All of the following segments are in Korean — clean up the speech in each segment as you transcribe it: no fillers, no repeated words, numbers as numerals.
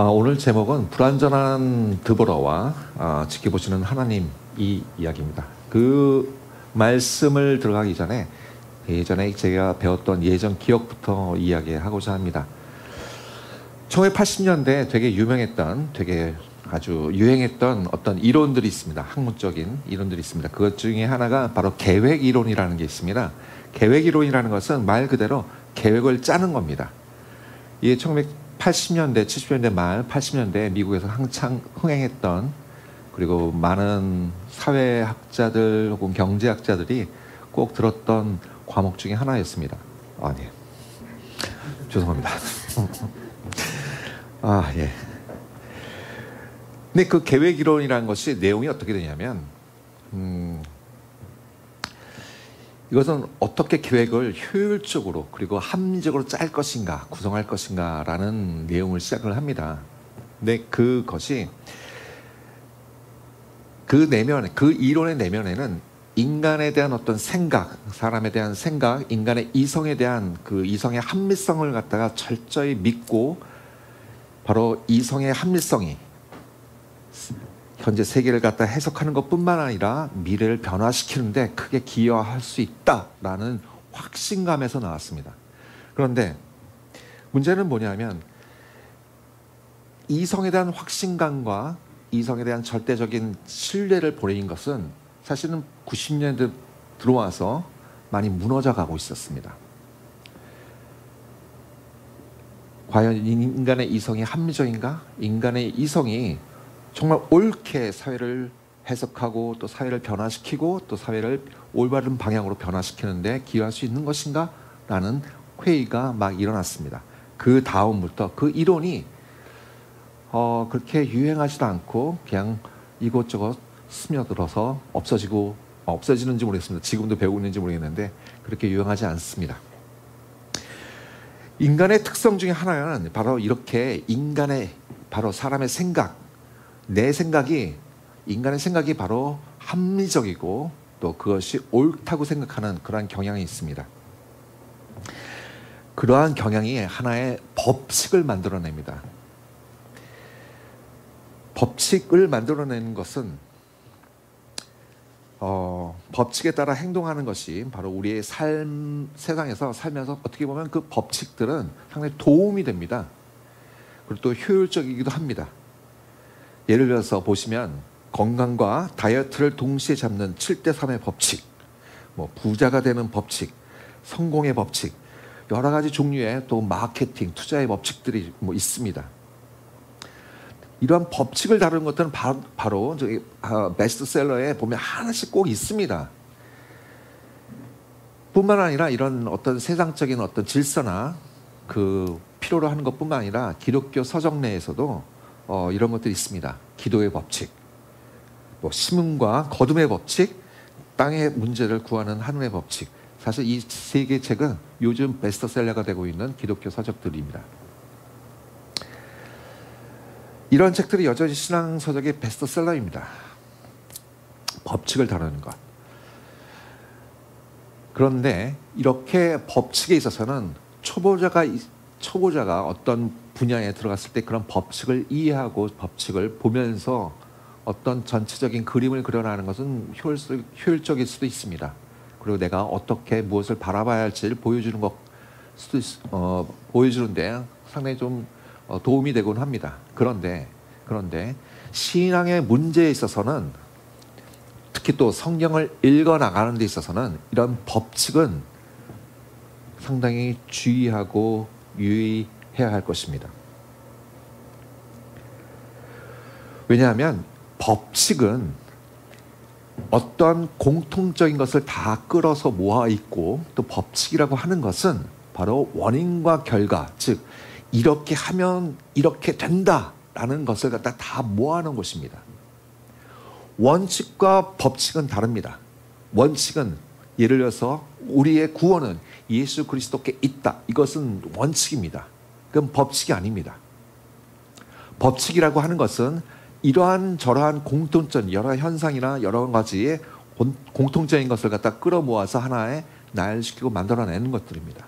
오늘 제목은 불완전한 드보라와 지켜보시는 하나님 이 이야기입니다. 그 말씀을 들어가기 전에 예전에 제가 배웠던 예전 기억부터 이야기하고자 합니다. 1980년대 되게 아주 유행했던 어떤 이론들이 있습니다. 학문적인 이론들이 있습니다. 그것 중에 하나가 바로 계획 이론이라는 게 있습니다. 계획 이론이라는 것은 말 그대로 계획을 짜는 겁니다. 이게 1980년대, 70년대 말, 80년대 미국에서 한창 흥행했던, 그리고 많은 사회학자들 혹은 경제학자들이 꼭 들었던 과목 중에 하나였습니다. 네. 죄송합니다. 예. 근데 그 계획 이론이라는 것이 내용이 어떻게 되냐면, 이것은 어떻게 계획을 효율적으로 그리고 합리적으로 짤 것인가, 구성할 것인가 라는 내용을 시작을 합니다. 근데 그것이 그 이론의 내면에는 인간에 대한 어떤 생각, 사람에 대한 생각, 인간의 이성에 대한 그 이성의 합리성을 갖다가 철저히 믿고, 바로 이성의 합리성이 현재 세계를 갖다 해석하는 것뿐만 아니라 미래를 변화시키는데 크게 기여할 수 있다라는 확신감에서 나왔습니다. 그런데 문제는 뭐냐면, 이성에 대한 확신감과 이성에 대한 절대적인 신뢰를 보내는 것은 사실은 90년대 들어와서 많이 무너져 가고 있었습니다. 과연 인간의 이성이 합리적인가? 인간의 이성이 정말 옳게 사회를 해석하고 또 사회를 변화시키고 또 사회를 올바른 방향으로 변화시키는데 기여할 수 있는 것인가? 라는 회의가 막 일어났습니다. 그 다음부터 그 이론이 그렇게 유행하지도 않고 그냥 이곳저곳 스며들어서 없어지는지 모르겠습니다. 지금도 배우고 있는지 모르겠는데 그렇게 유행하지 않습니다. 인간의 특성 중에 하나는 바로 이렇게 바로 사람의 생각, 인간의 생각이 바로 합리적이고 또 그것이 옳다고 생각하는 그러한 경향이 있습니다. 그러한 경향이 하나의 법칙을 만들어냅니다. 법칙을 만들어내는 것은 법칙에 따라 행동하는 것이 바로 우리의 세상에서 살면서 어떻게 보면 그 법칙들은 상당히 도움이 됩니다. 그리고 또 효율적이기도 합니다. 예를 들어서 보시면 건강과 다이어트를 동시에 잡는 7대3의 법칙, 부자가 되는 법칙, 성공의 법칙, 여러 가지 종류의 또 마케팅, 투자의 법칙들이 있습니다. 이러한 법칙을 다루는 것들은 바로 저기 베스트셀러에 보면 하나씩 꼭 있습니다. 뿐만 아니라 이런 어떤 세상적인 어떤 질서나 그 필요로 하는 것뿐만 아니라 기독교 서적 내에서도 이런 것들이 있습니다. 기도의 법칙, 심음과 거둠의 법칙, 땅의 문제를 구하는 하늘의 법칙. 사실 이 세 개의 책은 요즘 베스트셀러가 되고 있는 기독교 서적들입니다. 이런 책들이 여전히 신앙 서적의 베스트셀러입니다. 법칙을 다루는 것. 그런데 이렇게 법칙에 있어서는 초보자가 어떤 분야에 들어갔을 때 그런 법칙을 이해하고 법칙을 보면서 어떤 전체적인 그림을 그려나가는 것은 효율적일 수도 있습니다. 그리고 내가 어떻게 무엇을 바라봐야 할지를 보여주는데 상당히 좀 도움이 되곤 합니다. 그런데 신앙의 문제에 있어서는, 특히 또 성경을 읽어나가는 데 있어서는 이런 법칙은 상당히 주의하고 유의해야 할 것입니다. 왜냐하면 법칙은 어떤 공통적인 것을 다 끌어서 모아있고, 또 법칙이라고 하는 것은 바로 원인과 결과, 즉 이렇게 하면 이렇게 된다라는 것을 갖다 다 모아놓은 것입니다. 원칙과 법칙은 다릅니다. 원칙은 예를 들어서 우리의 구원은 예수 그리스도께 있다. 이것은 원칙입니다. 그건 법칙이 아닙니다. 법칙이라고 하는 것은 이러한 저러한 공통점, 여러 현상이나 여러 가지의 공통적인 것을 갖다 끌어모아서 하나의 나열시키고 만들어내는 것들입니다.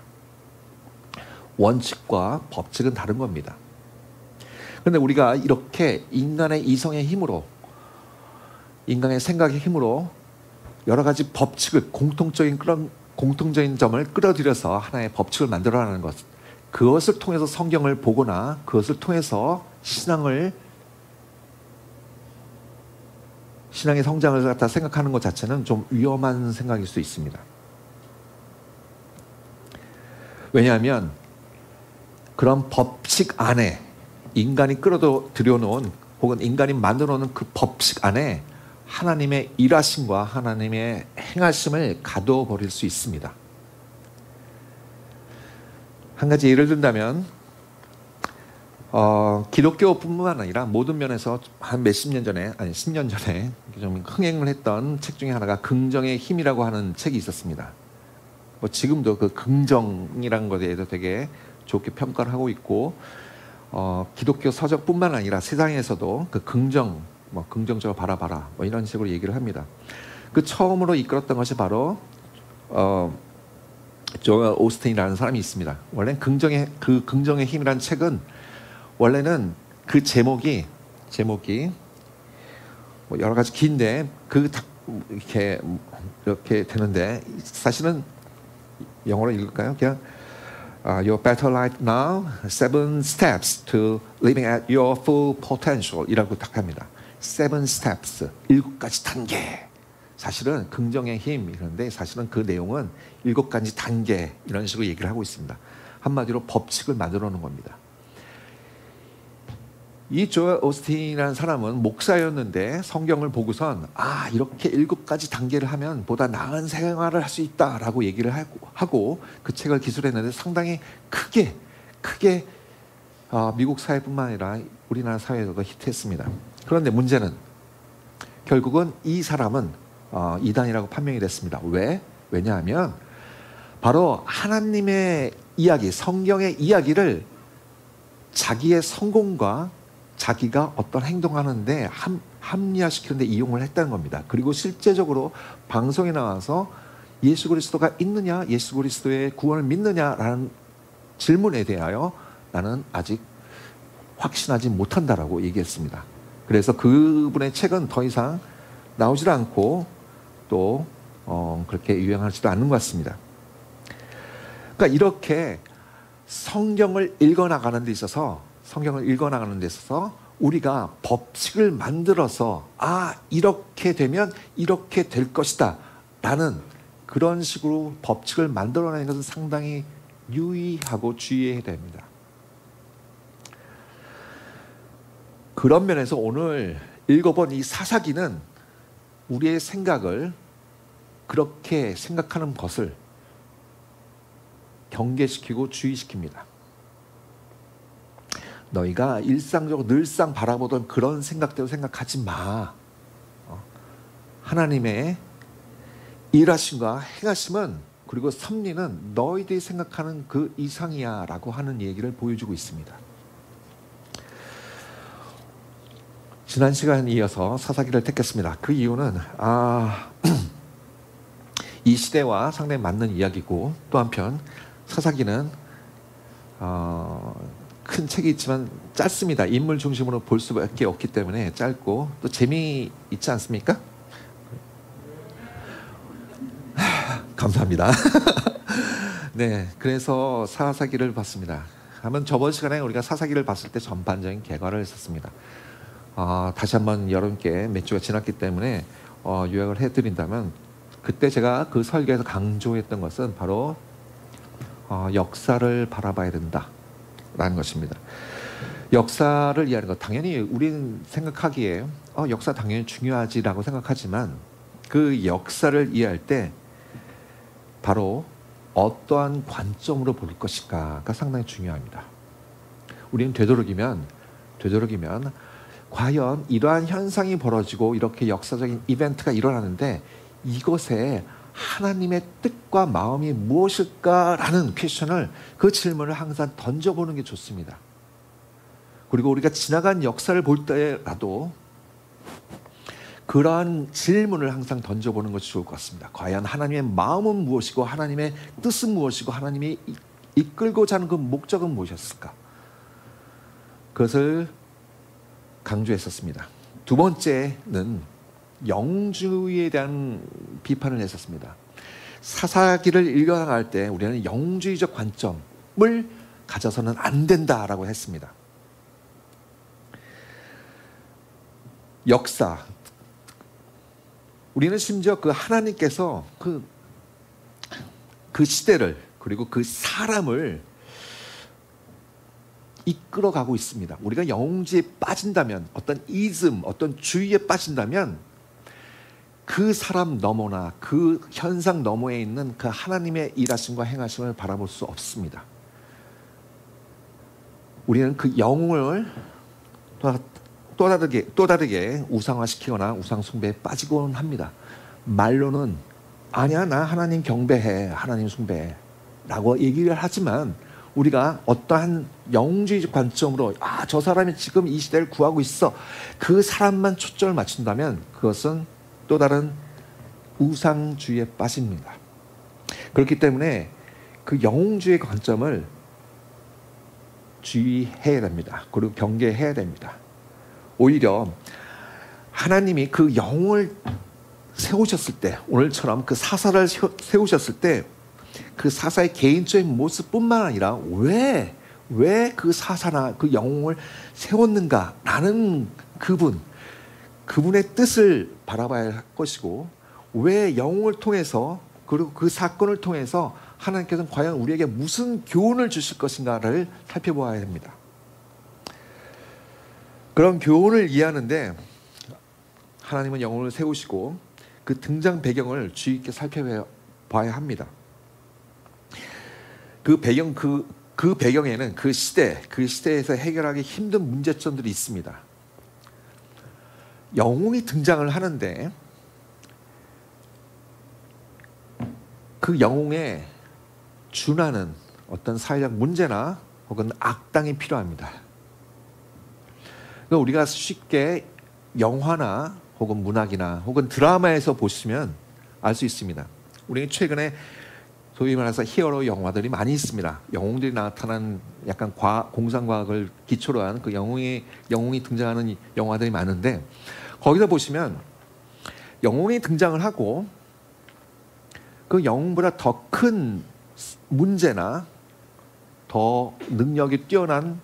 원칙과 법칙은 다른 겁니다. 그런데 우리가 이렇게 인간의 이성의 힘으로, 인간의 생각의 힘으로 여러 가지 법칙을, 공통적인 점을 끌어들여서 하나의 법칙을 만들어내는 것, 그것을 통해서 성경을 보거나 그것을 통해서 신앙의 성장을 갖다 생각하는 것 자체는 좀 위험한 생각일 수 있습니다. 왜냐하면 그런 법칙 안에, 인간이 끌어들여놓은 혹은 인간이 만들어놓은 그 법칙 안에 하나님의 일하심과 하나님의 행하심을 가둬버릴 수 있습니다. 한 가지 예를 든다면 기독교뿐만 아니라 모든 면에서 한 몇십 년 전에, 아니 10년 전에 좀 흥행을 했던 책 중에 하나가 긍정의 힘이라고 하는 책이 있었습니다. 뭐 지금도 그 긍정이라는 것에 대해서 되게 좋게 평가를 하고 있고, 기독교 서적뿐만 아니라 세상에서도 그 긍정적으로 바라봐라, 뭐 이런 식으로 얘기를 합니다. 그 처음으로 이끌었던 것이 바로 조엘 오스틴이라는 사람이 있습니다. 원래 긍정의 힘이라는 책은 원래는 그 제목이 뭐 여러 가지 긴데 이렇게 되는데, 사실은 영어로 읽을까요? 그냥 Your better life now, 7 steps to living at your full potential 이라고 딱 합니다. 7 steps, 7가지 단계. 사실은 긍정의 힘 이런데, 사실은 그 내용은 7가지 단계 이런 식으로 얘기를 하고 있습니다. 한마디로 법칙을 만들어 놓은 겁니다. 이 조엘 오스틴이라는 사람은 목사였는데 성경을 보고선 이렇게 7가지 단계를 하면 보다 나은 생활을 할 수 있다라고 얘기를 하고 그 책을 기술했는데, 상당히 크게 미국 사회뿐만 아니라 우리나라 사회에서도 히트했습니다. 그런데 문제는 결국은 이 사람은 이단이라고 판명이 됐습니다. 왜냐하면 바로 하나님의 이야기, 성경의 이야기를 자기의 성공과 자기가 어떤 행동하는데 합리화시키는데 이용을 했다는 겁니다. 그리고 실제적으로 방송에 나와서 예수 그리스도가 있느냐, 예수 그리스도의 구원을 믿느냐라는 질문에 대하여 나는 아직 확신하지 못한다라고 얘기했습니다. 그래서 그분의 책은 더 이상 나오지도 않고 또 그렇게 유행하지도 않는 것 같습니다. 그러니까 이렇게 성경을 읽어나가는 데 있어서 우리가 법칙을 만들어서 이렇게 되면 이렇게 될 것이다 라는 그런 식으로 법칙을 만들어내는 것은 상당히 유의하고 주의해야 됩니다. 그런 면에서 오늘 읽어본 이 사사기는 우리의 생각을, 그렇게 생각하는 것을 경계시키고 주의시킵니다. 너희가 일상적으로 늘상 바라보던 그런 생각대로 생각하지 마. 하나님의 일하심과 행하심은, 그리고 섭리는 너희들이 생각하는 그 이상이야 라고 하는 얘기를 보여주고 있습니다. 지난 시간에 이어서 사사기를 택했습니다. 그 이유는 이 시대와 상당히 맞는 이야기고, 또 한편 사사기는 큰 책이 있지만 짧습니다. 인물 중심으로 볼 수밖에 없기 때문에 짧고 또 재미있지 않습니까? 감사합니다. 네, 그래서 사사기를 봤습니다. 한번 저번 시간에 우리가 사사기를 봤을 때 전반적인 개괄을 했었습니다. 다시 한번 여러분께 몇 주가 지났기 때문에 요약을 해드린다면, 그때 제가 그 설교에서 강조했던 것은 바로 역사를 바라봐야 된다라는 것입니다. 역사를 이해하는 것, 당연히 우리는 생각하기에 역사 당연히 중요하지라고 생각하지만, 그 역사를 이해할 때 바로 어떠한 관점으로 볼 것인가가 상당히 중요합니다. 우리는 되도록이면 과연 이러한 현상이 벌어지고 이렇게 역사적인 이벤트가 일어나는데 이것에 하나님의 뜻과 마음이 무엇일까라는 그 질문을 항상 던져보는 게 좋습니다. 그리고 우리가 지나간 역사를 볼 때라도 그러한 질문을 항상 던져보는 것이 좋을 것 같습니다. 과연 하나님의 마음은 무엇이고 하나님의 뜻은 무엇이고 하나님이 이끌고자 하는 그 목적은 무엇이었을까? 그것을 강조했었습니다. 두 번째는 영주의에 대한 비판을 했었습니다. 사사기를 읽어나갈 때 우리는 영주의적 관점을 가져서는 안 된다라고 했습니다. 역사, 우리는 심지어 그 하나님께서 그 시대를 그리고 그 사람을 이끌어가고 있습니다. 우리가 영주의에 빠진다면, 어떤 이즘, 어떤 주의에 빠진다면 그 사람 너머나 그 현상 너머에 있는 그 하나님의 일하심과 행하심을 바라볼 수 없습니다. 우리는 그 영웅을 또 다르게 우상화시키거나 우상 숭배에 빠지곤 합니다. 말로는 아니야, 나 하나님 경배해, 하나님 숭배해 라고 얘기를 하지만 우리가 어떠한 영웅주의적 관점으로 저 사람이 지금 이 시대를 구하고 있어, 그 사람만 초점을 맞춘다면 그것은 또 다른 우상주의에 빠집니다. 그렇기 때문에 그 영웅주의 관점을 주의해야 됩니다. 그리고 경계해야 됩니다. 오히려 하나님이 그 영웅을 세우셨을 때, 오늘처럼 그 사사를 세우셨을 때 그 사사의 개인적인 모습뿐만 아니라 왜 그 사사나 그 영웅을 세웠는가라는 그분의 뜻을 바라봐야 할 것이고, 왜 영웅을 통해서 그리고 그 사건을 통해서 하나님께서는 과연 우리에게 무슨 교훈을 주실 것인가를 살펴보아야 됩니다. 그런 교훈을 이해하는데 하나님은 영웅을 세우시고 그 등장 배경을 주의 깊게 살펴봐야 합니다. 그 배경에는 그 시대에서 해결하기 힘든 문제점들이 있습니다. 영웅이 등장을 하는데 그 영웅에 준하는 어떤 사회적 문제나 혹은 악당이 필요합니다. 우리가 쉽게 영화나 혹은 문학이나 혹은 드라마에서 보시면 알 수 있습니다. 우리는 최근에 소위 말해서 히어로 영화들이 많이 있습니다. 영웅들이 나타난 약간 공상과학을 기초로 한 그 영웅이 등장하는 영화들이 많은데, 거기서 보시면 영웅이 등장을 하고 그 영웅보다 더 큰 문제나 더 능력이 뛰어난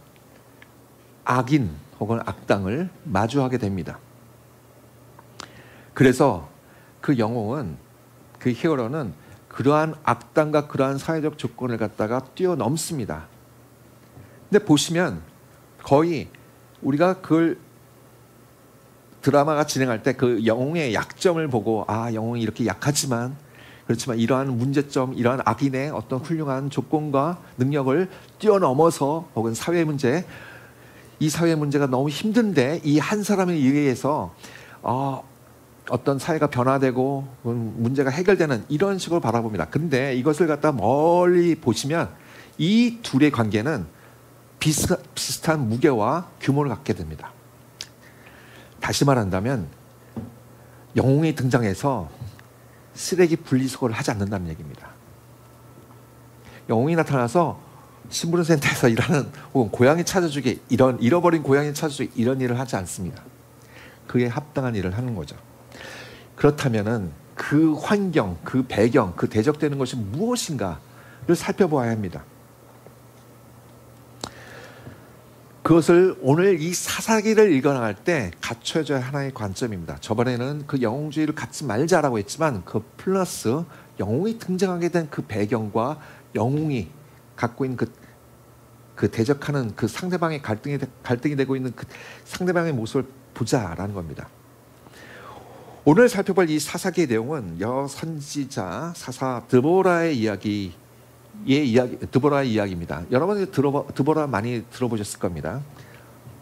악인 혹은 악당을 마주하게 됩니다. 그래서 그 영웅은, 그 히어로는 그러한 악당과 그러한 사회적 조건을 갖다가 뛰어넘습니다. 근데 보시면 거의 우리가 그걸 드라마가 진행할 때 그 영웅의 약점을 보고 영웅이 이렇게 약하지만, 그렇지만 이러한 문제점, 이러한 악인의 어떤 훌륭한 조건과 능력을 뛰어넘어서 혹은 사회 문제, 이 사회 문제가 너무 힘든데 이 한 사람에 의해서 어떤 사회가 변화되고 문제가 해결되는 이런 식으로 바라봅니다. 근데 이것을 갖다 멀리 보시면 이 둘의 관계는 비슷한 무게와 규모를 갖게 됩니다. 다시 말한다면 영웅이 등장해서 쓰레기 분리수거를 하지 않는다는 얘기입니다. 영웅이 나타나서 신부름센터에서 일하는 혹은 고양이 찾아주기, 이런 잃어버린 고양이 찾아주기 이런 일을 하지 않습니다. 그에 합당한 일을 하는 거죠. 그렇다면은 그 환경, 그 배경, 그 대적되는 것이 무엇인가를 살펴보아야 합니다. 그것을 오늘 이 사사기를 읽어나갈 때 갖춰져야 하나의 관점입니다. 저번에는 그 영웅주의를 갖지 말자라고 했지만 그 플러스 영웅이 등장하게 된 그 배경과 영웅이 갖고 있는 그 대적하는 그 상대방의 갈등이 되고 있는 그 상대방의 모습을 보자라는 겁니다. 오늘 살펴볼 이 사사기의 내용은 여선지자 사사 드보라의 드보라의 이야기입니다. 여러분 드보라 많이 들어보셨을 겁니다.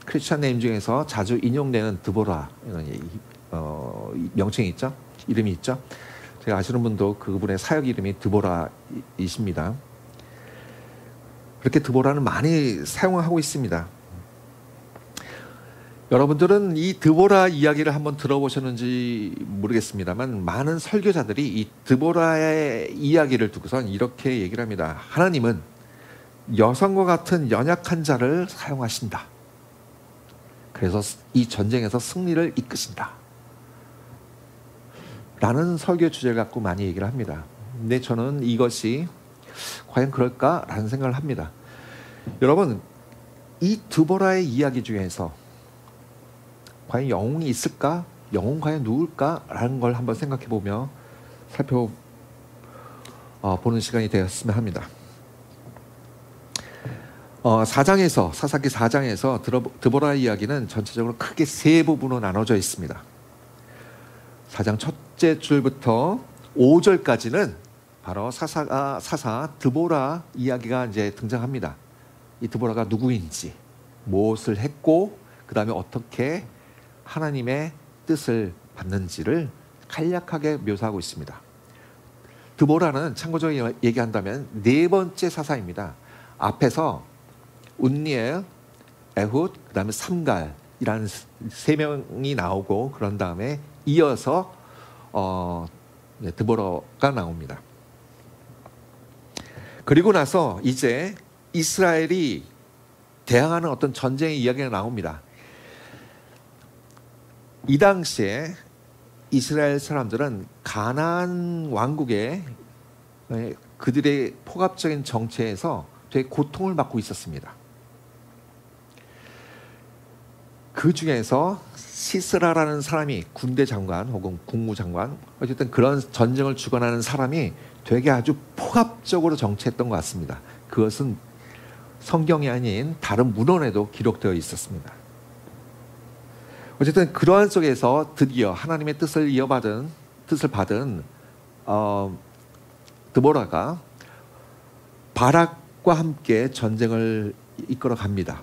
크리스찬 네임 중에서 자주 인용되는 드보라 이런 명칭이 있죠. 이름이 있죠. 제가 아시는 분도 그분의 사역 이름이 드보라이십니다. 그렇게 드보라는 많이 사용하고 있습니다. 여러분들은 이 드보라 이야기를 한번 들어보셨는지 모르겠습니다만 많은 설교자들이 이 드보라의 이야기를 두고선 이렇게 얘기를 합니다. 하나님은 여성과 같은 연약한 자를 사용하신다. 그래서 이 전쟁에서 승리를 이끄신다 라는 설교 주제를 갖고 많이 얘기를 합니다. 근데 저는 이것이 과연 그럴까라는 생각을 합니다. 여러분, 이 드보라의 이야기 중에서 과연 영웅이 있을까? 영웅 과연 누굴까라는 걸 한번 생각해 보며 살펴보는 시간이 되었으면 합니다. 4장에서 사사기 4장에서 드보라의 이야기는 전체적으로 크게 세 부분으로 나눠져 있습니다. 4장 첫째 줄부터 5절까지는 바로 사사 드보라 이야기가 이제 등장합니다. 이 드보라가 누구인지, 무엇을 했고, 그 다음에 어떻게 하나님의 뜻을 받는지를 간략하게 묘사하고 있습니다. 드보라는 참고적으로 얘기한다면 네 번째 사사입니다. 앞에서 운니엘, 에훗, 그 다음에 삼갈이라는 세 명이 나오고, 그런 다음에 이어서 드보라가 나옵니다. 그리고 나서 이제 이스라엘이 대항하는 어떤 전쟁의 이야기가 나옵니다. 이 당시에 이스라엘 사람들은 가나안 왕국의 그들의 폭압적인 정체에서 되게 고통을 받고 있었습니다. 그 중에서 시스라라는 사람이 군대 장관 혹은 국무장관, 어쨌든 그런 전쟁을 주관하는 사람이 되게 아주 폭압적으로 정치했던 것 같습니다. 그것은 성경이 아닌 다른 문헌에도 기록되어 있었습니다. 어쨌든 그러한 속에서 드디어 하나님의 뜻을 받은 드보라가 바락과 함께 전쟁을 이끌어 갑니다.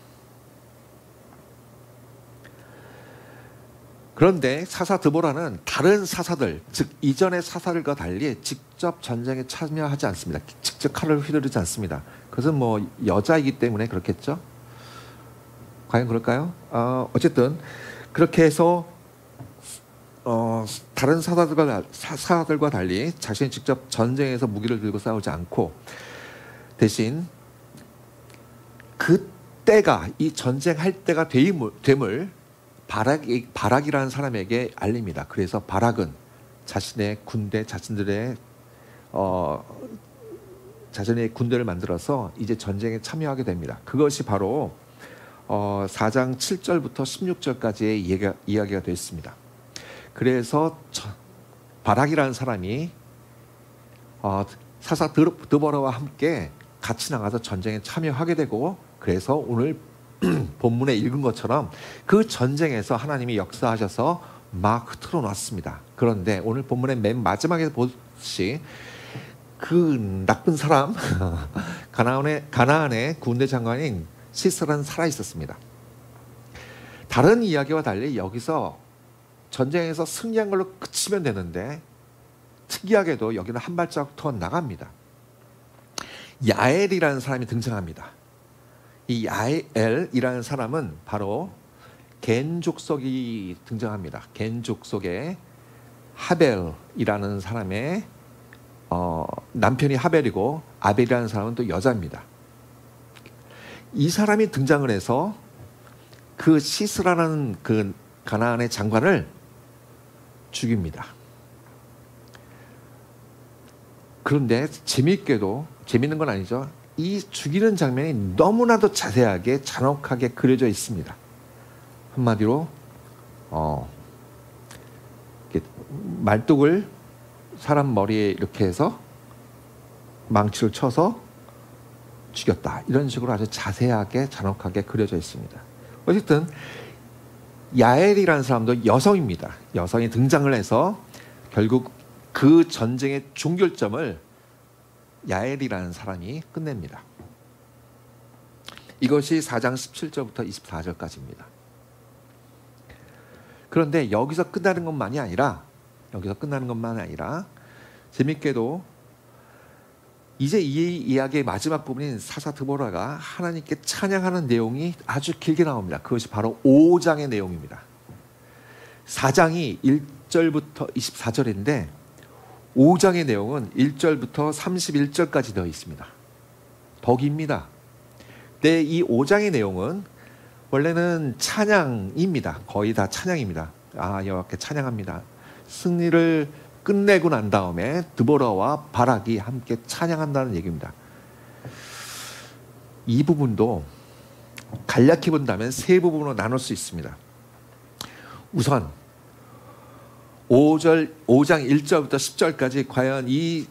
그런데 사사 드보라는 다른 사사들, 즉 이전의 사사들과 달리 직접 전쟁에 참여하지 않습니다. 직접 칼을 휘두르지 않습니다. 그것은 뭐 여자이기 때문에 그렇겠죠? 과연 그럴까요? 어쨌든 그렇게 해서 다른 사사들과 달리 자신이 직접 전쟁에서 무기를 들고 싸우지 않고, 대신 그때가 이 전쟁할 때가 됨을 바락이라는 사람에게 알립니다. 그래서 바락은 자신의 군대, 자신의 군대를 만들어서 이제 전쟁에 참여하게 됩니다. 그것이 바로 4장 7절부터 16절까지의 이야기가 되어 있습니다. 그래서 바락이라는 사람이 사사 드보라와 함께 같이 나가서 전쟁에 참여하게 되고, 그래서 오늘 본문에 읽은 것처럼 그 전쟁에서 하나님이 역사하셔서 막 틀어놨습니다. 그런데 오늘 본문의 맨 마지막에 보시 그 나쁜 사람 가나안의 군대 장관인 시스라는 살아 있었습니다. 다른 이야기와 달리 여기서 전쟁에서 승리한 걸로 그치면 되는데, 특이하게도 여기는 한 발자국 더 나갑니다. 야엘이라는 사람이 등장합니다. 이 야엘이라는 사람은 바로 겐 족속이 등장합니다. 겐 족속의 하벨이라는 사람의 남편이 하벨이고, 아벨이라는 사람은 또 여자입니다. 이 사람이 등장을 해서 그 시스라라는 그 가나안의 장관을 죽입니다. 그런데 재미있는 건 아니죠. 이 죽이는 장면이 너무나도 자세하게 잔혹하게 그려져 있습니다. 한마디로 말뚝을 사람 머리에 이렇게 해서 망치를 쳐서 죽였다, 이런 식으로 아주 자세하게 잔혹하게 그려져 있습니다. 어쨌든 야엘이라는 사람도 여성입니다. 여성이 등장을 해서 결국 그 전쟁의 종결점을 야엘이라는 사람이 끝냅니다. 이것이 4장 17절부터 24절까지입니다. 그런데 여기서 끝나는 것만이 아니라 재밌게도 이제 이 이야기의 마지막 부분인 사사 드보라가 하나님께 찬양하는 내용이 아주 길게 나옵니다. 그것이 바로 5장의 내용입니다. 4장이 1절부터 24절인데 5장의 내용은 1절부터 31절까지 되어 있습니다. 더 깁니다. 이 5장의 내용은 원래는 찬양입니다. 거의 다 찬양입니다. 여호와께 찬양합니다. 승리를 끝내고 난 다음에 드보라와 바락이 함께 찬양한다는 얘기입니다. 이 부분도 간략히 본다면 세 부분으로 나눌 수 있습니다. 우선 5장 1절부터 10절까지 과연 이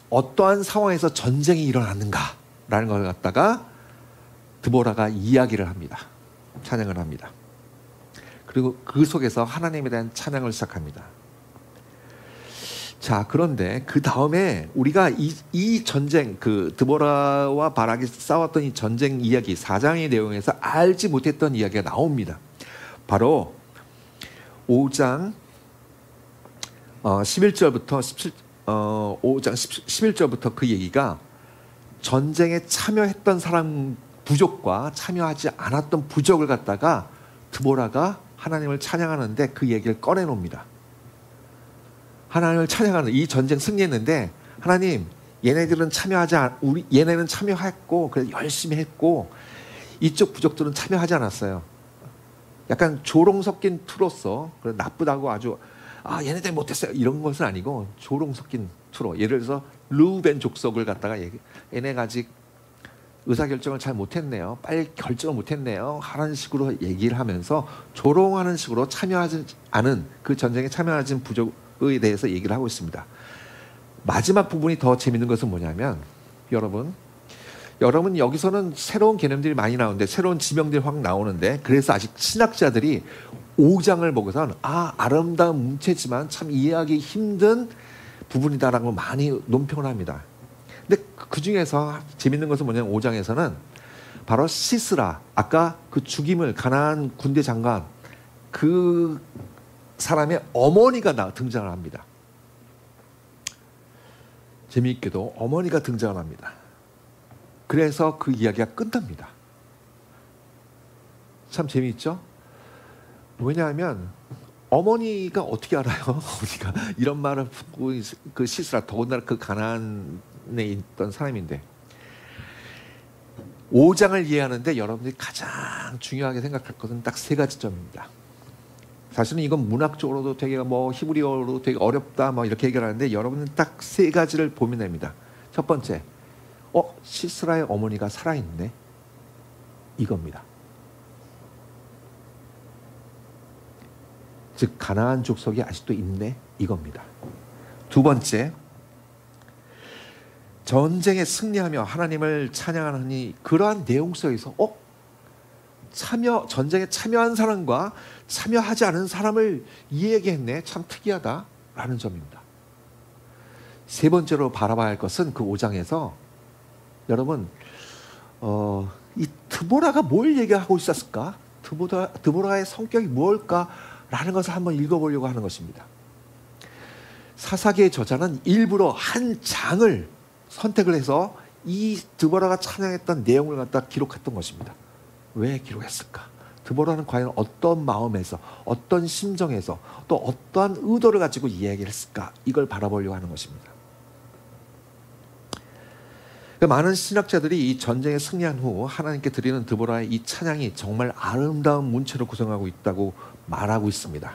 어떠한 상황에서 전쟁이 일어났는가라는 걸 갖다가 드보라가 이야기를 합니다. 찬양을 합니다. 그리고 그 속에서 하나님에 대한 찬양을 시작합니다. 자, 그런데 그 다음에 우리가 이 전쟁, 그 드보라와 바락이 싸웠던 이 전쟁 이야기 4장의 내용에서 알지 못했던 이야기가 나옵니다. 바로 5장 11절부터 5장 11절부터 그 얘기가 전쟁에 참여했던 사람 부족과 참여하지 않았던 부족을 갖다가 드보라가 하나님을 찬양하는데 그 얘기를 꺼내놉니다. 하나님을 찬양하는, 이 전쟁 승리했는데 하나님, 얘네들은 얘네는 참여했고 그래서 열심히 했고 이쪽 부족들은 참여하지 않았어요. 약간 조롱 섞인 투로서 나쁘다고 아주 얘네들 못했어요 이런 것은 아니고 조롱 섞인 투로, 예를 들어서 르우벤 족속을 갖다가 얘네가 아직 의사결정을 잘 못했네요, 빨리 결정을 못했네요 하는 식으로 얘기를 하면서 조롱하는 식으로 참여하지 않은, 그 전쟁에 참여하지 부족에 대해서 얘기를 하고 있습니다. 마지막 부분이 더 재밌는 것은 뭐냐면, 여러분 여기서는 새로운 개념들이 많이 나오는데, 새로운 지명들이 확 나오는데, 그래서 아직 신학자들이 5장을 보고선 아름다운 문체지만 참 이해하기 힘든 부분이다라고 많이 논평을 합니다. 근데 그 중에서 재밌는 것은 뭐냐면 5장에서는 바로 시스라, 아까 그 죽임을 가나안 군대 장관 그 사람의 어머니가 등장을 합니다. 재미있게도 어머니가 등장을 합니다. 그래서 그 이야기가 끝납니다. 참 재미있죠? 왜냐하면 어머니가 어떻게 알아요? 우리가 이런 말을 그 시스라, 더군다나 그 가나안에 있던 사람인데, 5장을 이해하는데 여러분들이 가장 중요하게 생각할 것은 딱 세 가지 점입니다. 사실은 이건 문학적으로도 되게 히브리어로 되게 어렵다 이렇게 얘기하는데, 여러분은 딱 세 가지를 보면 됩니다. 첫 번째, 시스라의 어머니가 살아있네, 이겁니다. 즉 가나안 족속이 아직도 있네, 이겁니다. 두 번째, 전쟁에 승리하며 하나님을 찬양하니 그러한 내용 속에서 전쟁에 참여한 사람과 참여하지 않은 사람을 이 얘기했네, 참 특이하다라는 점입니다. 세 번째로 바라봐야 할 것은 그 5장에서 여러분 이 드보라가 뭘 얘기하고 있었을까? 드보라의 성격이 무엇일까라는 것을 한번 읽어보려고 하는 것입니다. 사사기의 저자는 일부러 한 장을 선택을 해서 이 드보라가 찬양했던 내용을 갖다 기록했던 것입니다. 왜 기록했을까? 드보라는 과연 어떤 마음에서, 어떤 심정에서, 또 어떠한 의도를 가지고 이 얘기를 했을까? 이걸 바라보려고 하는 것입니다. 많은 신학자들이 이 전쟁에 승리한 후 하나님께 드리는 드보라의 이 찬양이 정말 아름다운 문체로 구성하고 있다고 말하고 있습니다.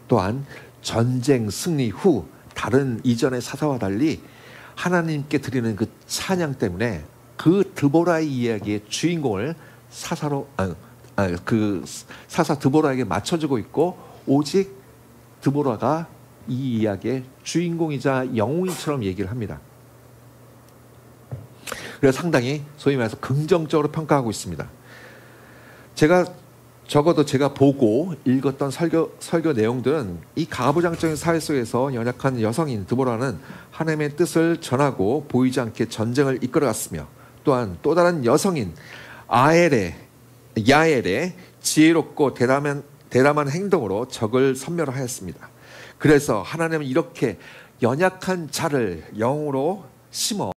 또한 전쟁 승리 후 다른 이전의 사사와 달리 하나님께 드리는 그 찬양 때문에 그 드보라의 이야기의 주인공을 그 사사 드보라에게 맞춰주고 있고, 오직 드보라가 이 이야기의 주인공이자 영웅이처럼 얘기를 합니다. 그래서 상당히 소위 말해서 긍정적으로 평가하고 있습니다. 적어도 제가 보고 읽었던 설교 내용들은 이 가부장적인 사회 속에서 연약한 여성인 드보라는 하나님의 뜻을 전하고 보이지 않게 전쟁을 이끌어갔으며, 또한 또 다른 여성인 야엘의 지혜롭고 대담한 행동으로 적을 섬멸하였습니다. 그래서 하나님은 이렇게 연약한 자를 영으로 심어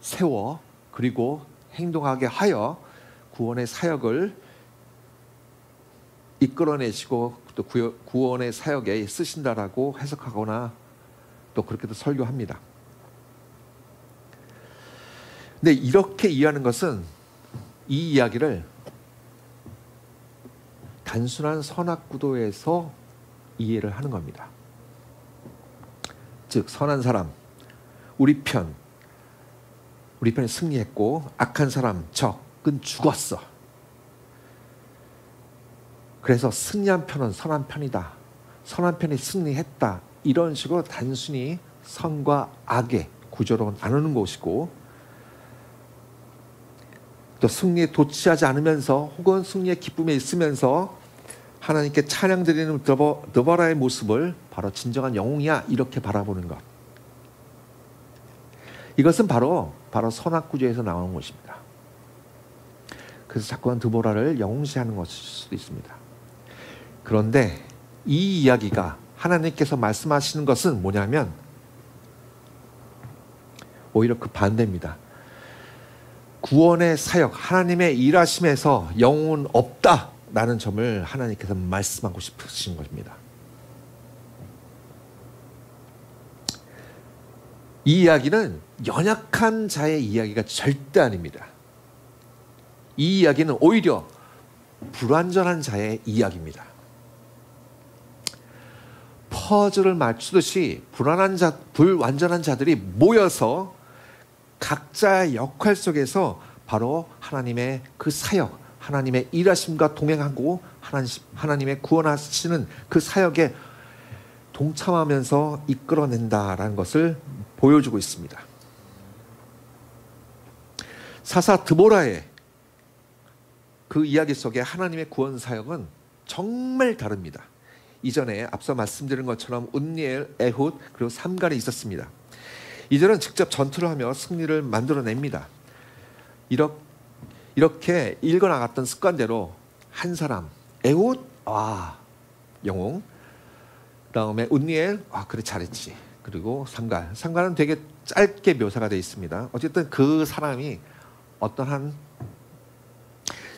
세워 그리고 행동하게 하여 구원의 사역을 이끌어내시고 또 구원의 사역에 쓰신다라고 해석하거나 또 그렇게도 설교합니다. 근데 이렇게 이해하는 것은 이 이야기를 단순한 선악구도에서 이해를 하는 겁니다. 즉 선한 사람, 우리 편이 승리했고 악한 사람, 적은 죽었어. 그래서 승리한 편은 선한 편이다. 선한 편이 승리했다. 이런 식으로 단순히 선과 악의 구조로 나누는 것이고, 또 승리에 도취하지 않으면서 혹은 승리의 기쁨에 있으면서 하나님께 찬양 드리는 드보라의 모습을 바로 진정한 영웅이야 이렇게 바라보는 것. 이것은 바로 선악구조에서 나오는 것입니다. 그래서 자꾸만 드보라를 영웅시하는 것일 수도 있습니다. 그런데 이 이야기가 하나님께서 말씀하시는 것은 뭐냐면 오히려 그 반대입니다. 구원의 사역, 하나님의 일하심에서 영웅은 없다라는 점을 하나님께서 말씀하고 싶으신 것입니다. 이 이야기는 연약한 자의 이야기가 절대 아닙니다. 이 이야기는 오히려 불완전한 자의 이야기입니다. 퍼즐을 맞추듯이 불완전한 자들이 모여서 각자의 역할 속에서 바로 하나님의 그 사역, 하나님의 일하심과 동행하고 하나님의 구원하시는 그 사역에 동참하면서 이끌어낸다라는 것을 보여주고 있습니다. 사사 드보라의 그 이야기 속에 하나님의 구원 사역은 정말 다릅니다. 이전에 앞서 말씀드린 것처럼 운니엘, 에훗 그리고 삼갈이 있었습니다. 이들은 직접 전투를 하며 승리를 만들어냅니다. 이렇게 읽어나갔던 습관대로 한 사람, 에훗, 영웅. 그 다음에 운니엘, 그래 잘했지. 그리고 삼갈은 되게 짧게 묘사가 되어 있습니다. 어쨌든 그 사람이 어떠한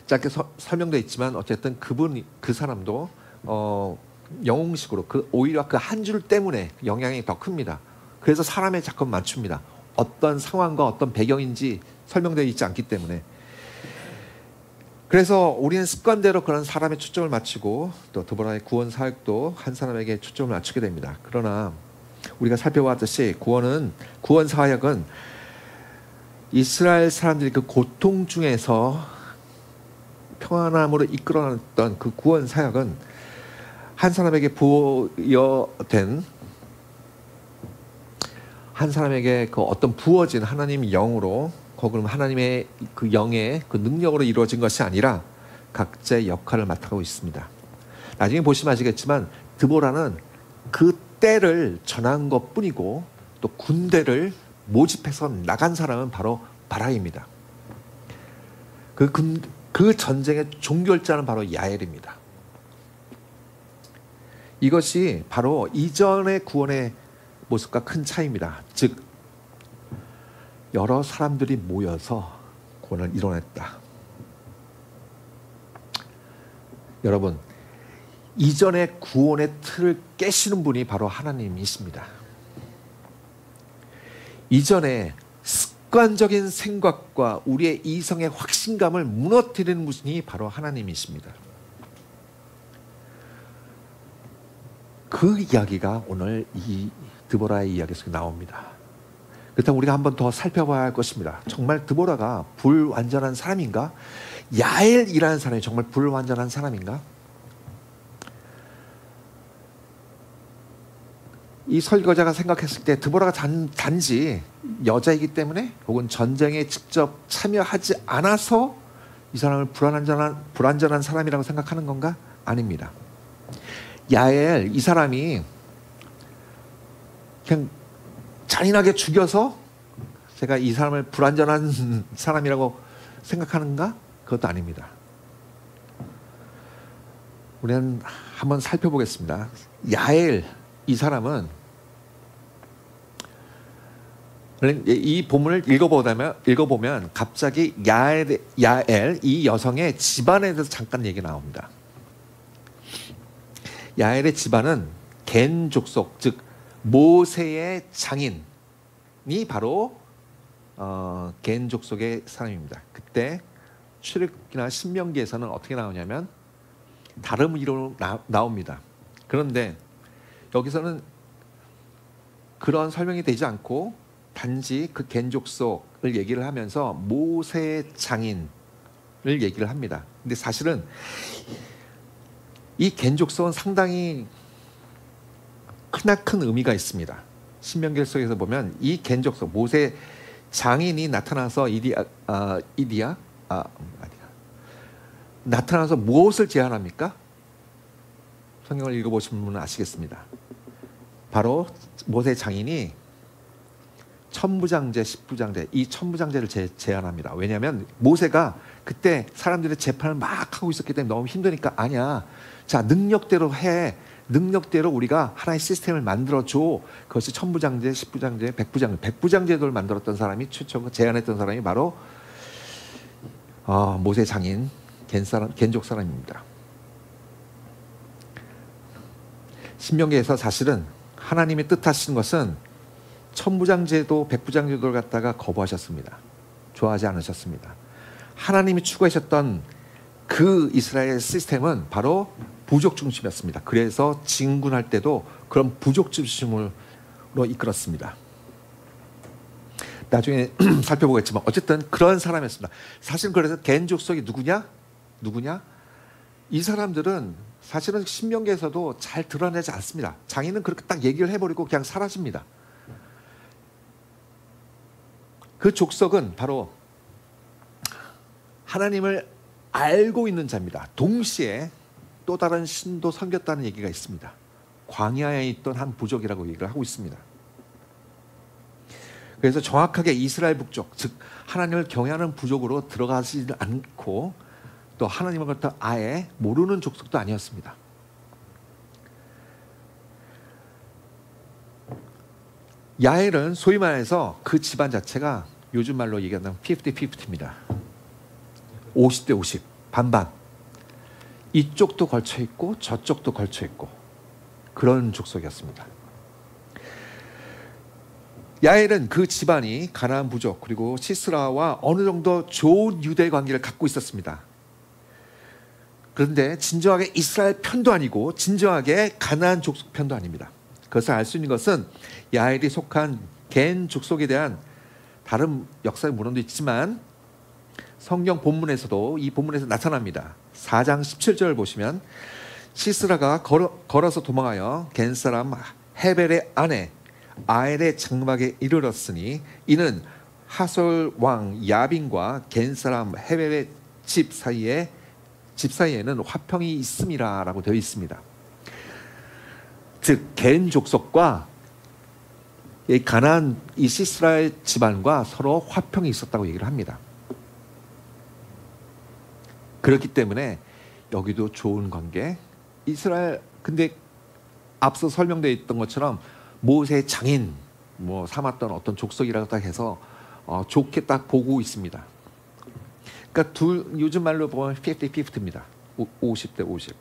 짧게 설명되어 있지만 어쨌든 그 사람도 영웅식으로 오히려 그 한 줄 때문에 영향이 더 큽니다. 그래서 사람에 자꾸 맞춥니다. 어떤 상황과 어떤 배경인지 설명되어 있지 않기 때문에. 그래서 우리는 습관대로 그런 사람에 초점을 맞추고 또 드보라의 구원 사역도 한 사람에게 초점을 맞추게 됩니다. 그러나 우리가 살펴봤듯이 구원 사역은 이스라엘 사람들이 그 고통 중에서 평안함으로 이끌어냈던 그 구원 사역은 한 사람에게 부여된 한 사람에게 그 어떤 부어진 하나님의 영으로 혹은 하나님의 그 영의 그 능력으로 이루어진 것이 아니라 각자의 역할을 맡아가고 있습니다. 나중에 보시면 아시겠지만 드보라는 그 때를 전한 것뿐이고 또 군대를 모집해서 나간 사람은 바로 바락입니다. 그 전쟁의 종결자는 바로 야엘입니다. 이것이 바로 이전의 구원의 모습과 큰 차이입니다. 즉 여러 사람들이 모여서 구원을 이뤄냈다. 여러분, 이전의 구원의 틀을 깨시는 분이 바로 하나님이십니다. 이전에 습관적인 생각과 우리의 이성의 확신감을 무너뜨리는 분이 바로 하나님이십니다. 그 이야기가 오늘 이 드보라의 이야기 속에 나옵니다. 그렇다면 우리가 한번 더 살펴봐야 할 것입니다. 정말 드보라가 불완전한 사람인가? 야엘이라는 사람이 정말 불완전한 사람인가? 이 설교자가 생각했을 때 드보라가 단지 여자이기 때문에 혹은 전쟁에 직접 참여하지 않아서 이 사람을 불완전한 사람이라고 생각하는 건가? 아닙니다. 야엘, 이 사람이 그냥 잔인하게 죽여서 제가 이 사람을 불완전한 사람이라고 생각하는가? 그것도 아닙니다. 우리는 한번 살펴보겠습니다. 야엘, 이 사람은 이 본문을 읽어보면 갑자기 야엘 이 여성의 집안에 대해서 잠깐 얘기 나옵니다. 야엘의 집안은 겐 족속, 즉 모세의 장인이 바로 겐 족속의 사람입니다. 그때 출애굽기나 신명기에서는 어떻게 나오냐면 다른 의미로 나옵니다. 그런데 여기서는 그런 설명이 되지 않고 단지 그 겐족속을 얘기를 하면서 모세의 장인을 얘기를 합니다. 근데 사실은 이 겐족속은 상당히 크나큰 의미가 있습니다. 신명기 속에서 보면 이 겐족속 모세 장인이 나타나서 나타나서 무엇을 제안합니까? 성경을 읽어보신 분은 아시겠습니다. 바로 모세 장인이 천부장제, 십부장제, 이 천부장제를 제안합니다. 왜냐하면 모세가 그때 사람들의 재판을 막 하고 있었기 때문에 너무 힘드니까 아니야. 자, 능력대로 해. 능력대로 우리가 하나의 시스템을 만들어줘. 그것이 천부장제, 십부장제, 백부장제. 백부장제도를 만들었던 사람이 최초 제안했던 사람이 바로 모세 장인 겐족 사람입니다. 신명기에서 사실은 하나님이 뜻하신 것은 천부장제도 백부장제도를 갖다가 거부하셨습니다. 좋아하지 않으셨습니다. 하나님이 추구하셨던 그 이스라엘 시스템은 바로 부족 중심이었습니다. 그래서 진군할 때도 그런 부족 중심으로 이끌었습니다. 나중에 살펴보겠지만 어쨌든 그런 사람이었습니다. 사실 그래서 겐족속이 누구냐? 이 사람들은 사실은 신명기에서도 잘 드러내지 않습니다. 장인은 그렇게 딱 얘기를 해버리고 그냥 사라집니다. 그 족속은 바로 하나님을 알고 있는 자입니다. 동시에 또 다른 신도 섬겼다는 얘기가 있습니다. 광야에 있던 한 부족이라고 얘기를 하고 있습니다. 그래서 정확하게 이스라엘 북쪽, 즉 하나님을 경외하는 부족으로 들어가지 않고 또 하나님을 갖다 아예 모르는 족속도 아니었습니다. 야엘은 소위 말해서 그 집안 자체가 요즘 말로 얘기하면 50-50입니다. 50대 50, 반반. 이쪽도 걸쳐있고 저쪽도 걸쳐있고 그런 족속이었습니다. 야엘은 그 집안이 가나안 부족 그리고 시스라와 어느 정도 좋은 유대 관계를 갖고 있었습니다. 그런데 진정하게 이스라엘 편도 아니고 진정하게 가나안 족속 편도 아닙니다. 그것을 알 수 있는 것은 야엘이 속한 겐 족속에 대한 다른 역사의 문헌도 있지만 성경 본문에서도 이 본문에서 나타납니다. 4장 17절을 보시면 시스라가 걸어서 도망하여 겐 사람 헤벨의 아내 아엘의 장막에 이르렀으니 이는 하솔 왕 야빈과 겐 사람 헤벨의 집 사이에는 화평이 있음이라 라고 되어 있습니다. 즉 겐 족속과 이 가나안 이 시스라의 집안과 서로 화평이 있었다고 얘기를 합니다. 그렇기 때문에 여기도 좋은 관계. 이스라엘 근데 앞서 설명되어 있던 것처럼 모세 장인 삼았던 어떤 족속이라고 딱 해서 좋게 딱 보고 있습니다. 그러니까 요즘 말로 보면 50-50입니다. 50대 50.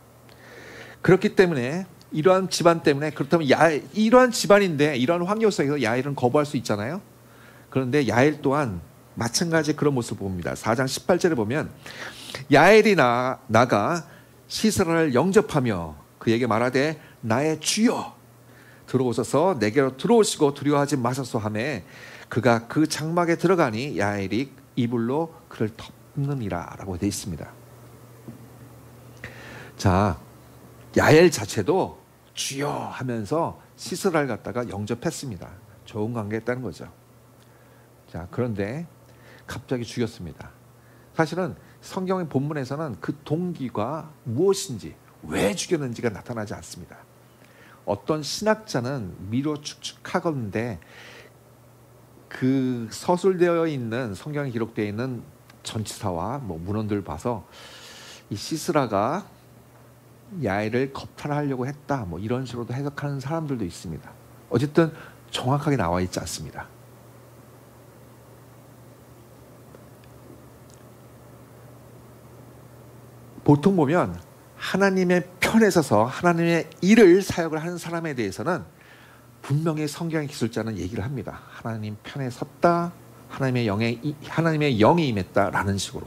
그렇기 때문에 이러한 집안 때문에 그렇다면 이러한 집안인데 이러한 환경 속에서 야엘은 거부할 수 있잖아요. 그런데 야엘 또한 마찬가지 그런 모습을 봅니다. 4장 18절에 보면 야엘이 나가 시스라를 영접하며 그에게 말하되 나의 주여 들어오소서 내게로 들어오시고 두려워하지 마소서 하매 그가 그 장막에 들어가니 야엘이 이불로 그를 덮느니라 라고 되어 있습니다. 자, 야엘 자체도 주여 하면서 시스라를 갖다가 영접했습니다. 좋은 관계였다는 거죠. 자, 그런데 갑자기 죽였습니다. 사실은 성경의 본문에서는 그 동기가 무엇인지 왜 죽였는지가 나타나지 않습니다. 어떤 신학자는 미뤄 축축하건대 그 서술되어 있는 성경에 기록되어 있는 전치사와 문헌들을 봐서 이 시스라가 야엘을 겁탈하려고 했다 이런 식으로도 해석하는 사람들도 있습니다. 어쨌든 정확하게 나와 있지 않습니다. 보통 보면 하나님의 편에 서서 하나님의 일을 사역을 하는 사람에 대해서는 분명히 성경의 기술자는 얘기를 합니다. 하나님 편에 섰다, 하나님의 영이 임했다라는 식으로.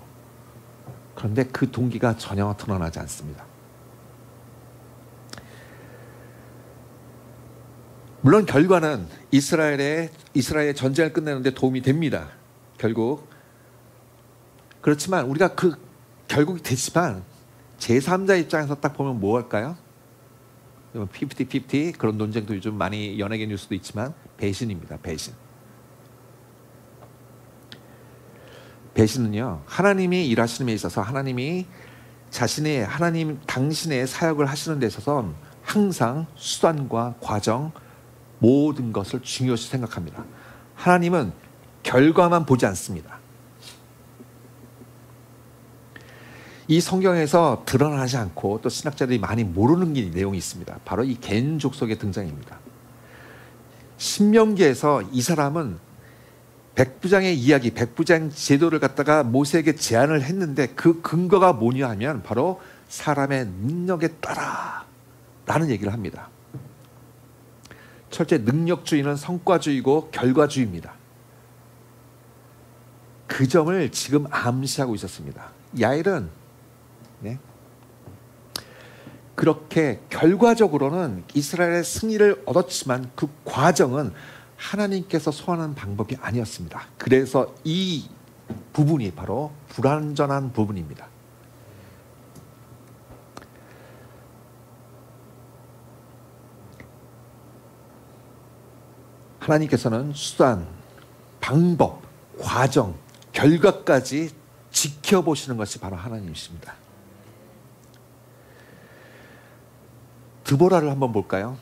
그런데 그 동기가 전혀 드러나지 않습니다. 물론 결과는 이스라엘의 전쟁을 끝내는데 도움이 됩니다. 결국. 그렇지만 우리가 그 결국이 되지만 제3자 입장에서 딱 보면 뭐 할까요? 50-50 그런 논쟁도 요즘 많이 연예계 뉴스도 있지만 배신입니다. 배신. 배신은요, 하나님이 일하시는 데 있어서 하나님이 당신의 사역을 하시는 데 있어서는 항상 수단과 과정 모든 것을 중요시 생각합니다. 하나님은 결과만 보지 않습니다. 이 성경에서 드러나지 않고 또 신학자들이 많이 모르는 내용이 있습니다. 바로 이 겐 족속의 등장입니다. 신명기에서 이 사람은 백부장의 이야기, 백부장 제도를 갖다가 모세에게 제안을 했는데 그 근거가 뭐냐 하면 바로 사람의 능력에 따라 라는 얘기를 합니다. 철저히 능력주의는 성과주의고 결과주의입니다. 그 점을 지금 암시하고 있었습니다. 야일은 그렇게 결과적으로는 이스라엘의 승리를 얻었지만 그 과정은 하나님께서 소환하는 방법이 아니었습니다. 그래서 이 부분이 바로 불완전한 부분입니다. 하나님께서는 수단, 방법, 과정, 결과까지 지켜보시는 것이 바로 하나님이십니다. 드보라를 한번 볼까요?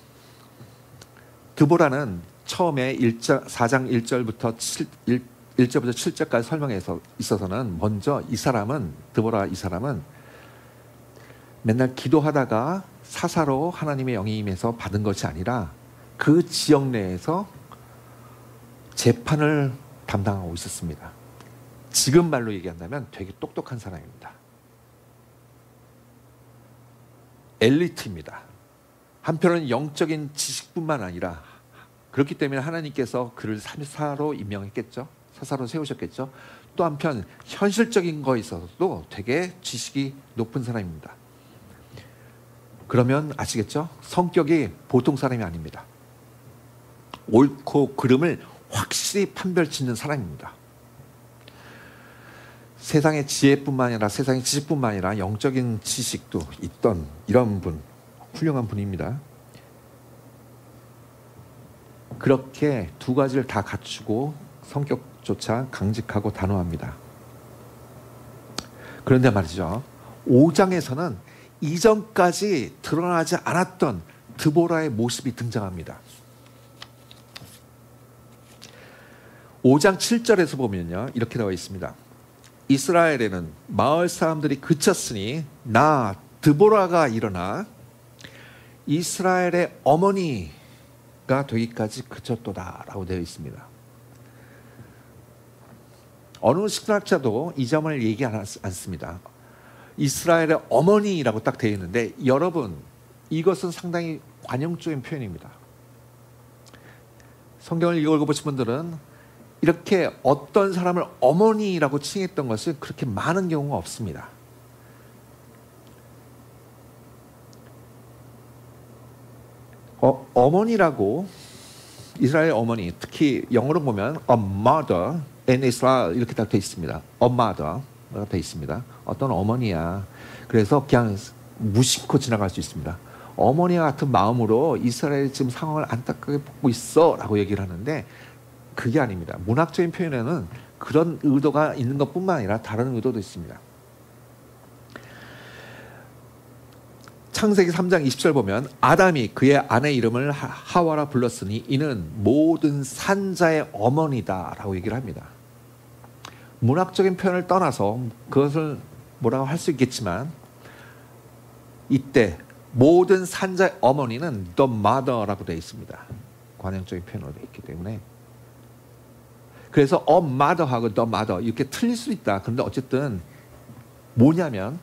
드보라는 처음에 4장 1절부터 7절까지 설명해서 있어서는 먼저 드보라 이 사람은 맨날 기도하다가 사사로 하나님의 영이 임해서 받은 것이 아니라 그 지역 내에서 재판을 담당하고 있었습니다. 지금 말로 얘기한다면 되게 똑똑한 사람입니다. 엘리트입니다. 한편은 영적인 지식뿐만 아니라 그렇기 때문에 하나님께서 그를 사사로 임명했겠죠. 사사로 세우셨겠죠. 또 한편 현실적인 거에 있어서도 되게 지식이 높은 사람입니다. 그러면 아시겠죠? 성격이 보통 사람이 아닙니다. 옳고 그름을 확실히 판별짓는 사람입니다. 세상의 지혜뿐만 아니라 세상의 지식뿐만 아니라 영적인 지식도 있던 이런 분, 훌륭한 분입니다. 그렇게 두 가지를 다 갖추고 성격조차 강직하고 단호합니다. 그런데 말이죠, 5장에서는 이전까지 드러나지 않았던 드보라의 모습이 등장합니다. 5장 7절에서 보면요, 이렇게 나와 있습니다. 이스라엘에는 마을 사람들이 그쳤으니 나 드보라가 일어나 이스라엘의 어머니가 되기까지 그쳤도다 라고 되어 있습니다. 어느 신학자도 이 점을 얘기하지 않습니다. 이스라엘의 어머니라고 딱 되어 있는데 여러분, 이것은 상당히 관용적인 표현입니다. 성경을 읽어보신 분들은 이렇게 어떤 사람을 어머니라고 칭했던 것은 그렇게 많은 경우가 없습니다. 어머니라고, 이스라엘 어머니, 특히 영어로 보면 a mother in Israel 이렇게 딱 되어 있습니다. a mother가 되어 있습니다. 어떤 어머니야. 그래서 그냥 무심코 지나갈 수 있습니다. 어머니와 같은 마음으로 이스라엘이 지금 상황을 안타깝게 보고 있어 라고 얘기를 하는데 그게 아닙니다. 문학적인 표현에는 그런 의도가 있는 것뿐만 아니라 다른 의도도 있습니다. 창세기 3장 20절 보면 아담이 그의 아내 이름을 하와라 불렀으니 이는 모든 산자의 어머니다 라고 얘기를 합니다. 문학적인 표현을 떠나서 그것을 뭐라고 할 수 있겠지만 이때 모든 산자의 어머니는 the mother라고 되어 있습니다. 관용적인 표현으로 되어 있기 때문에 그래서 a mother하고 the mother 이렇게 틀릴 수 있다. 그런데 어쨌든 뭐냐면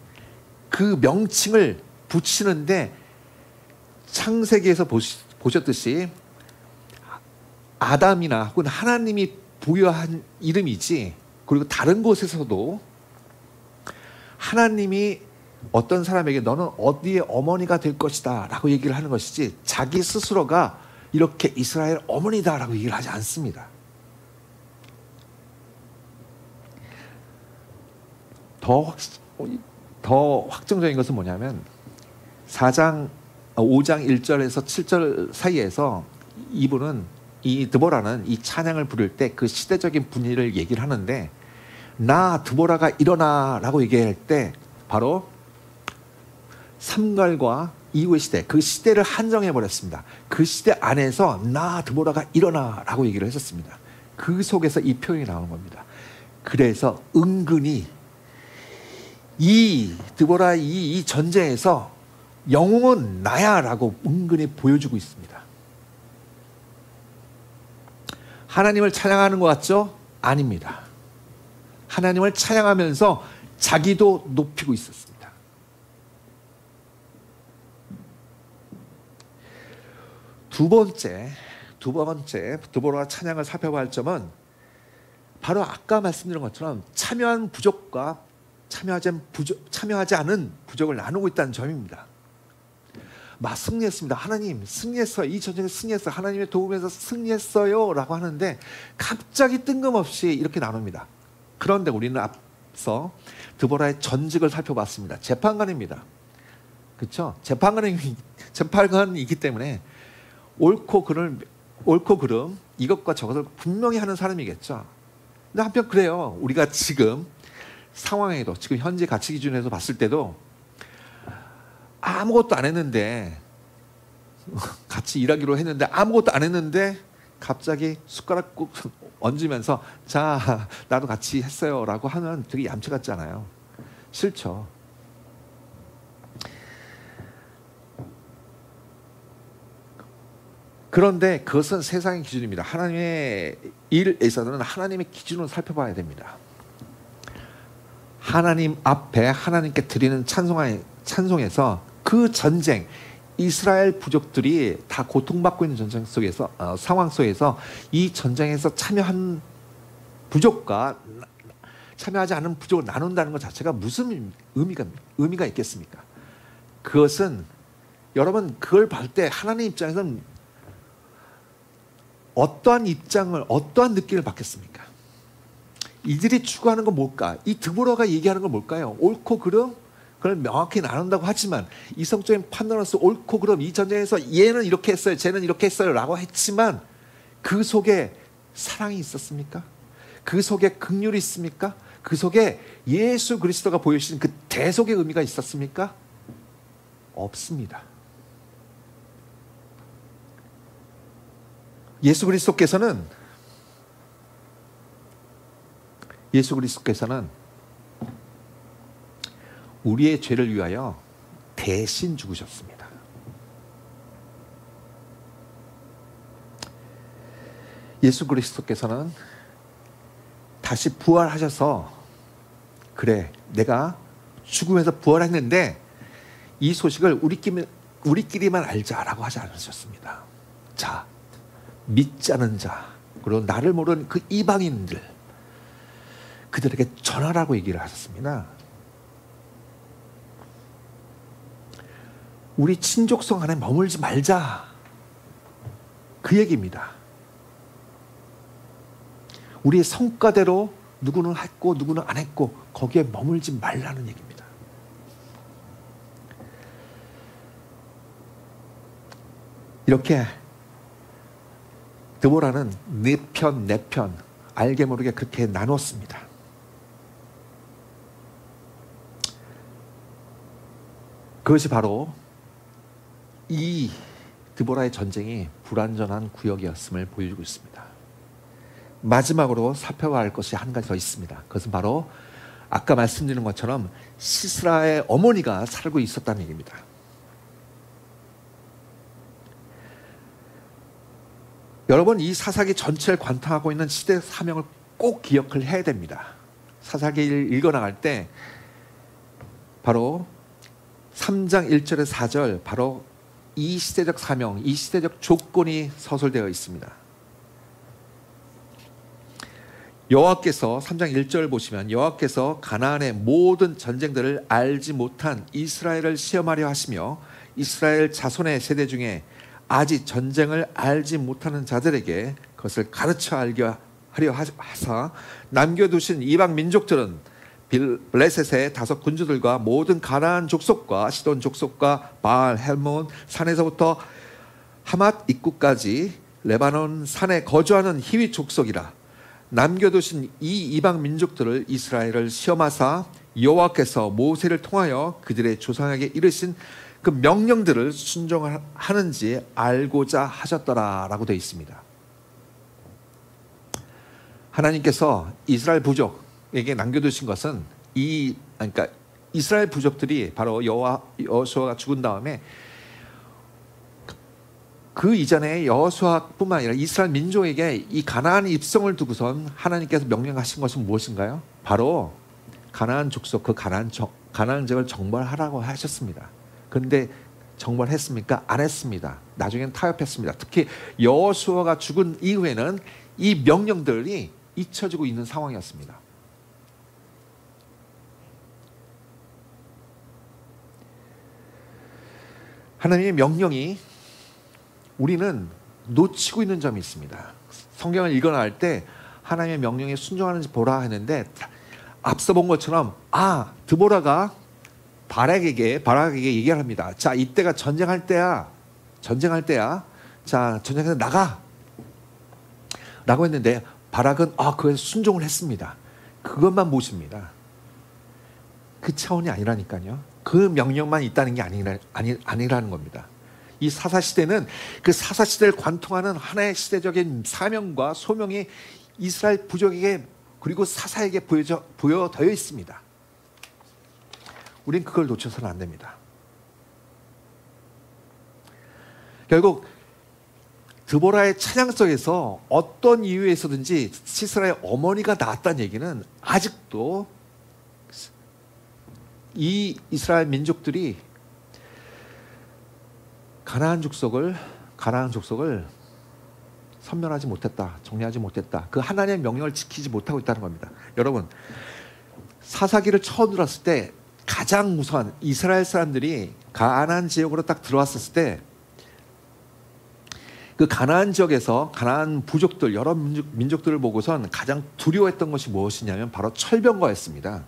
그 명칭을 붙이는데 창세기에서 보셨듯이 아담이나 혹은 하나님이 부여한 이름이지, 그리고 다른 곳에서도 하나님이 어떤 사람에게 너는 어디의 어머니가 될 것이다 라고 얘기를 하는 것이지 자기 스스로가 이렇게 이스라엘 어머니다라고 얘기를 하지 않습니다. 더 확정적인 것은 뭐냐면 5장 1절에서 7절 사이에서 이 드보라는 이 찬양을 부를 때 그 시대적인 분위기를 얘기를 하는데, 나 드보라가 일어나 라고 얘기할 때 바로 삼갈과 이후의 시대, 그 시대를 한정해 버렸습니다. 그 시대 안에서 나 드보라가 일어나 라고 얘기를 했었습니다. 그 속에서 이 표현이 나오는 겁니다. 그래서 은근히 이 드보라 이 전쟁에서 영웅은 나야 라고 은근히 보여주고 있습니다. 하나님을 찬양하는 것 같죠? 아닙니다. 하나님을 찬양하면서 자기도 높이고 있었습니다. 두 번째 드보라 찬양을 살펴봐야 할 점은 바로 아까 말씀드린 것처럼 참여한 부족과 참여하지 않은 부족을 나누고 있다는 점입니다. 승리했습니다. 하나님 승리했어요. 이 전쟁에 승리했어요. 하나님의 도움에서 승리했어요 라고 하는데 갑자기 뜬금없이 이렇게 나눕니다. 그런데 우리는 앞서 드보라의 전직을 살펴봤습니다. 재판관입니다. 그렇죠? 재판관이기 때문에 옳고 그름 이것과 저것을 분명히 하는 사람이겠죠. 근데 한편 그래요. 우리가 지금 상황에도, 지금 현재 가치 기준에서 봤을 때도 아무것도 안 했는데, 같이 일하기로 했는데 아무것도 안 했는데 갑자기 숟가락 꾹 얹으면서 자 나도 같이 했어요 라고 하면 되게 얌체 같지 않아요? 싫죠. 그런데 그것은 세상의 기준입니다. 하나님의 일에서는 하나님의 기준으로 살펴봐야 됩니다. 하나님 앞에 하나님께 드리는 찬송에서 그 전쟁, 이스라엘 부족들이 다 고통받고 있는 전쟁 속에서 상황 속에서 이 전쟁에서 참여한 부족과 참여하지 않은 부족을 나눈다는 것 자체가 무슨 의미가 있겠습니까? 그것은 여러분 그걸 볼 때 하나님 입장에서는 어떠한 느낌을 받겠습니까? 이들이 추구하는 건 뭘까? 이 드보라가 얘기하는 건 뭘까요? 옳고 그름? 그걸 명확히 나눈다고 하지만 이성적인 판단으로서 옳고 그름, 이 전쟁에서 얘는 이렇게 했어요, 쟤는 이렇게 했어요 라고 했지만 그 속에 사랑이 있었습니까? 그 속에 긍휼이 있습니까? 그 속에 예수 그리스도가 보여주신 그 대속의 의미가 있었습니까? 없습니다. 예수 그리스도께서는 우리의 죄를 위하여 대신 죽으셨습니다. 예수 그리스도께서는 다시 부활하셔서 그래 내가 죽음에서 부활했는데 이 소식을 우리끼리만 알자라고 하지 않으셨습니다. 자, 믿지 않은 자, 그리고 나를 모르는 그 이방인들, 그들에게 전하라고 얘기를 하셨습니다. 우리 친족성 안에 머물지 말자, 그 얘기입니다. 우리의 성과대로 누구는 했고 누구는 안 했고 거기에 머물지 말라는 얘기입니다. 이렇게 드보라는 네 편 알게 모르게 그렇게 나눴습니다. 그것이 바로 이 드보라의 전쟁이 불완전한 구역이었음을 보여주고 있습니다. 마지막으로 살펴봐야 할 것이 한 가지 더 있습니다. 그것은 바로 아까 말씀드린 것처럼 시스라의 어머니가 살고 있었다는 얘기입니다. 여러분, 이 사사기 전체를 관통하고 있는 시대 사명을 꼭 기억을 해야 됩니다. 사사기를 읽어나갈 때 바로 3장 1절에서 4절, 바로 이 시대적 사명, 이 시대적 조건이 서술되어 있습니다. 여호와께서 3장 1절 보시면 여호와께서 가나안의 모든 전쟁들을 알지 못한 이스라엘을 시험하려 하시며 이스라엘 자손의 세대 중에 아직 전쟁을 알지 못하는 자들에게 그것을 가르쳐 알게 하려 하사 남겨두신 이방 민족들은 블레셋의 5 군주들과 모든 가나안 족속과 시돈 족속과 바알 헬몬 산에서부터 하맛 입구까지 레바논 산에 거주하는 히윗 족속이라. 남겨두신 이 이방 민족들을 이스라엘을 시험하사 여호와께서 모세를 통하여 그들의 조상에게 이르신 그 명령들을 순종하는지 알고자 하셨더라라고 되어 있습니다. 하나님께서 이스라엘 부족에게 남겨두신 것은 그러니까 이스라엘 부족들이 바로 여호수아가 죽은 다음에 그 이전에 여호수아뿐만 아니라 이스라엘 민족에게 이 가나안 입성을 두고선 하나님께서 명령하신 것은 무엇인가요? 바로 가나안 족속 그 가나안 지역을 정벌하라고 하셨습니다. 그런데 정벌했습니까? 안 했습니다. 나중엔 타협했습니다. 특히 여호수아가 죽은 이후에는 이 명령들이 잊혀지고 있는 상황이었습니다. 하나님의 명령이 우리는 놓치고 있는 점이 있습니다. 성경을 읽어나갈 때 하나님의 명령에 순종하는지 보라 했는데 앞서 본 것처럼 드보라가 바락에게 얘기를 합니다. 자, 이때가 전쟁할 때야. 자, 전쟁에서 나가. 라고 했는데 바락은 그에 순종을 했습니다. 그것만 모십니다. 그 차원이 아니라니까요. 그 명령만 있다는 게 아니라는 겁니다. 이 사사시대는 그 사사시대를 관통하는 하나의 시대적인 사명과 소명이 이스라엘 부족에게 그리고 사사에게 부여되어 있습니다. 우린 그걸 놓쳐서는 안 됩니다. 결국 드보라의 찬양 속에서 어떤 이유에서든지 시스라의 어머니가 낳았다는 얘기는 아직도 이 이스라엘 민족들이 가나안 족속을 선멸하지 못했다, 정리하지 못했다. 그 하나님의 명령을 지키지 못하고 있다는 겁니다. 여러분, 사사기를 처음 들었을 때 가장 무서운 이스라엘 사람들이 가나안 지역으로 딱 들어왔을 때 그 가나안 지역에서 가나안 부족들 여러 민족들을 보고선 가장 두려워했던 것이 무엇이냐면 바로 철병거였습니다.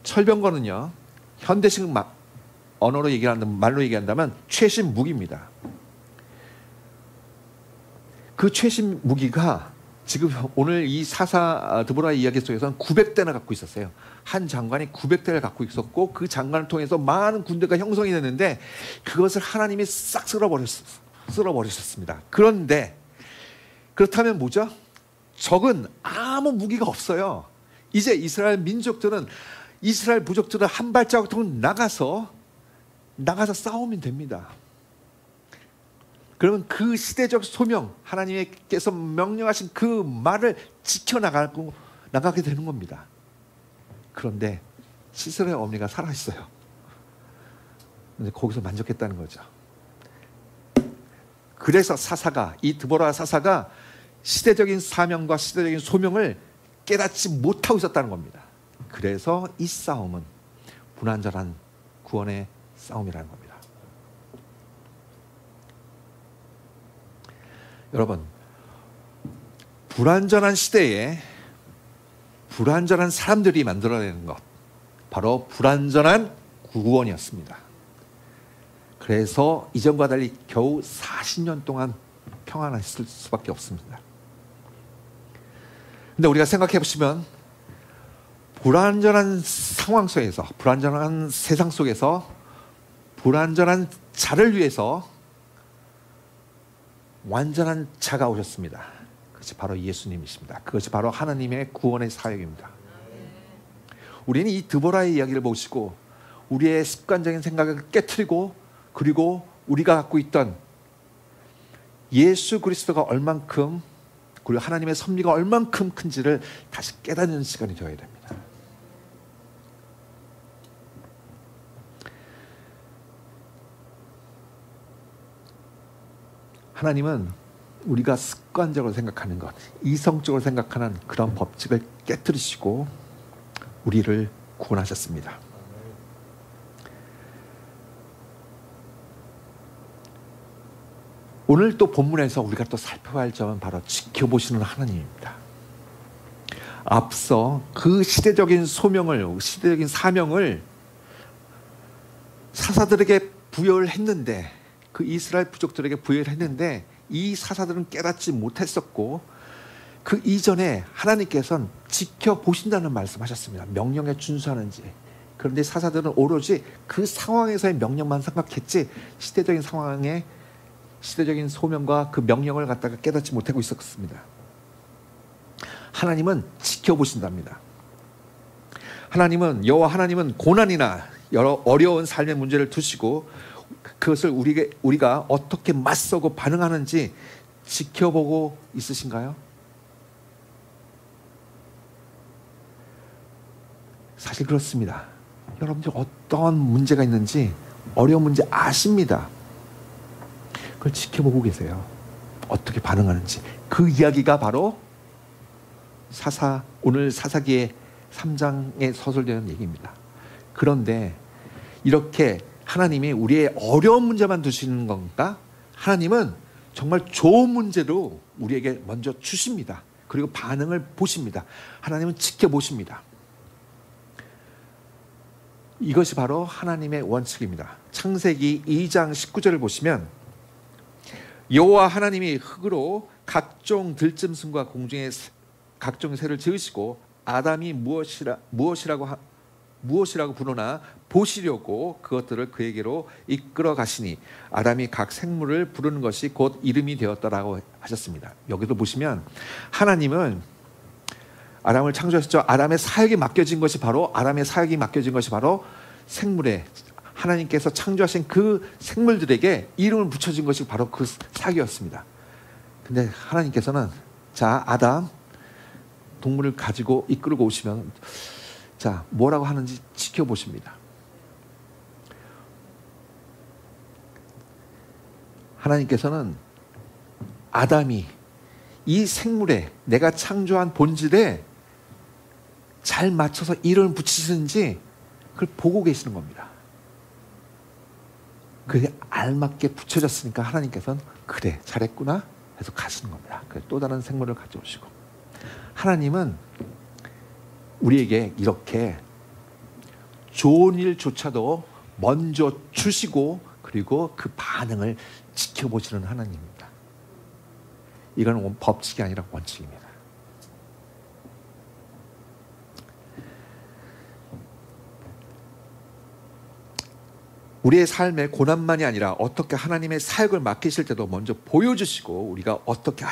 철병거는요, 현대식 말로 얘기한다면 최신 무기입니다. 그 최신 무기가 지금 오늘 이 사사 드보라의 이야기 속에서는 900대나 갖고 있었어요. 한 장관이 900대를 갖고 있었고 그 장관을 통해서 많은 군대가 형성이 됐는데 그것을 하나님이 싹 쓸어버리셨습니다. 그런데 그렇다면 뭐죠? 적은 아무 무기가 없어요. 이제 이스라엘 민족들은 이스라엘 부족들은 한 발자국 더 나가서 싸우면 됩니다. 그러면 그 시대적 소명, 하나님께서 명령하신 그 말을 지켜나가게 되는 겁니다. 그런데 시스라의 어머니가 살아있어요. 근데 거기서 만족했다는 거죠. 그래서 이 드보라 사사가 시대적인 사명과 시대적인 소명을 깨닫지 못하고 있었다는 겁니다. 그래서 이 싸움은 불완전한 구원의 싸움이라는 겁니다. 여러분, 불완전한 시대에 불완전한 사람들이 만들어내는 것, 바로 불완전한 구원이었습니다. 그래서 이전과 달리 겨우 40년 동안 평안했을 수밖에 없습니다. 근데 우리가 생각해 보시면 불완전한 상황 속에서, 불완전한 세상 속에서 불완전한 자를 위해서 완전한 자가 오셨습니다. 그것이 바로 예수님이십니다. 그것이 바로 하나님의 구원의 사역입니다. 우리는 이 드보라의 이야기를 보시고 우리의 습관적인 생각을 깨트리고 그리고 우리가 갖고 있던 예수 그리스도가 얼만큼 그리고 하나님의 섭리가 얼만큼 큰지를 다시 깨닫는 시간이 되어야 됩니다. 하나님은 우리가 습관적으로 생각하는 것, 이성적으로 생각하는 그런 법칙을 깨뜨리시고 우리를 구원하셨습니다. 오늘 또 본문에서 우리가 또 살펴봐야 할 점은 바로 지켜보시는 하나님입니다. 앞서 그 시대적인 사명을 사사들에게 부여를 했는데, 그 이스라엘 부족들에게 부여를 했는데 이 사사들은 깨닫지 못했었고, 그 이전에 하나님께서는 지켜보신다는 말씀하셨습니다. 명령에 준수하는지. 그런데 사사들은 오로지 그 상황에서의 명령만 생각했지, 시대적인 상황에 시대적인 소명과 그 명령을 갖다가 깨닫지 못하고 있었습니다. 하나님은 지켜보신답니다. 여호와 하나님은 고난이나 여러 어려운 삶의 문제를 두시고 그것을 우리가 어떻게 맞서고 반응하는지 지켜보고 있으신가요? 사실 그렇습니다. 여러분들 어떤 문제가 있는지, 어려운 문제 아십니다. 그걸 지켜보고 계세요. 어떻게 반응하는지. 그 이야기가 바로 오늘 사사기의 3장에 서술되는 얘기입니다. 그런데 이렇게 하나님이 우리의 어려운 문제만 두시는 건가? 하나님은 정말 좋은 문제로 우리에게 먼저 주십니다. 그리고 반응을 보십니다. 하나님은 지켜보십니다. 이것이 바로 하나님의 원칙입니다. 창세기 2장 19절을 보시면, 여호와 하나님이 흙으로 각종 들짐승과 공중의 각종 새를 지으시고 아담이 무엇이라고 부르나 보시려고 그것들을 그에게로 이끌어 가시니 아담이 각 생물을 부르는 것이 곧 이름이 되었다라고 하셨습니다. 여기도 보시면 하나님은 아담을 창조하셨죠. 아담의 사역이 맡겨진 것이 바로 생물에, 하나님께서 창조하신 그 생물들에게 이름을 붙여진 것이 바로 그 사역이었습니다. 근데 하나님께서는 자, 아담 동물을 가지고 이끌고 오시면 자, 뭐라고 하는지 지켜보십니다. 하나님께서는 아담이 이 생물에, 내가 창조한 본질에 잘 맞춰서 이름을 붙이시는지 그걸 보고 계시는 겁니다. 그게 알맞게 붙여졌으니까 하나님께서는 그래, 잘했구나 해서 가시는 겁니다. 또 다른 생물을 가져오시고, 하나님은 우리에게 이렇게 좋은 일조차도 먼저 주시고 그리고 그 반응을 지켜보시는 하나님입니다. 이건 법칙이 아니라 원칙입니다. 우리의 삶의 고난만이 아니라 어떻게 하나님의 사역을 맡기실 때도 먼저 보여주시고 우리가 어떻게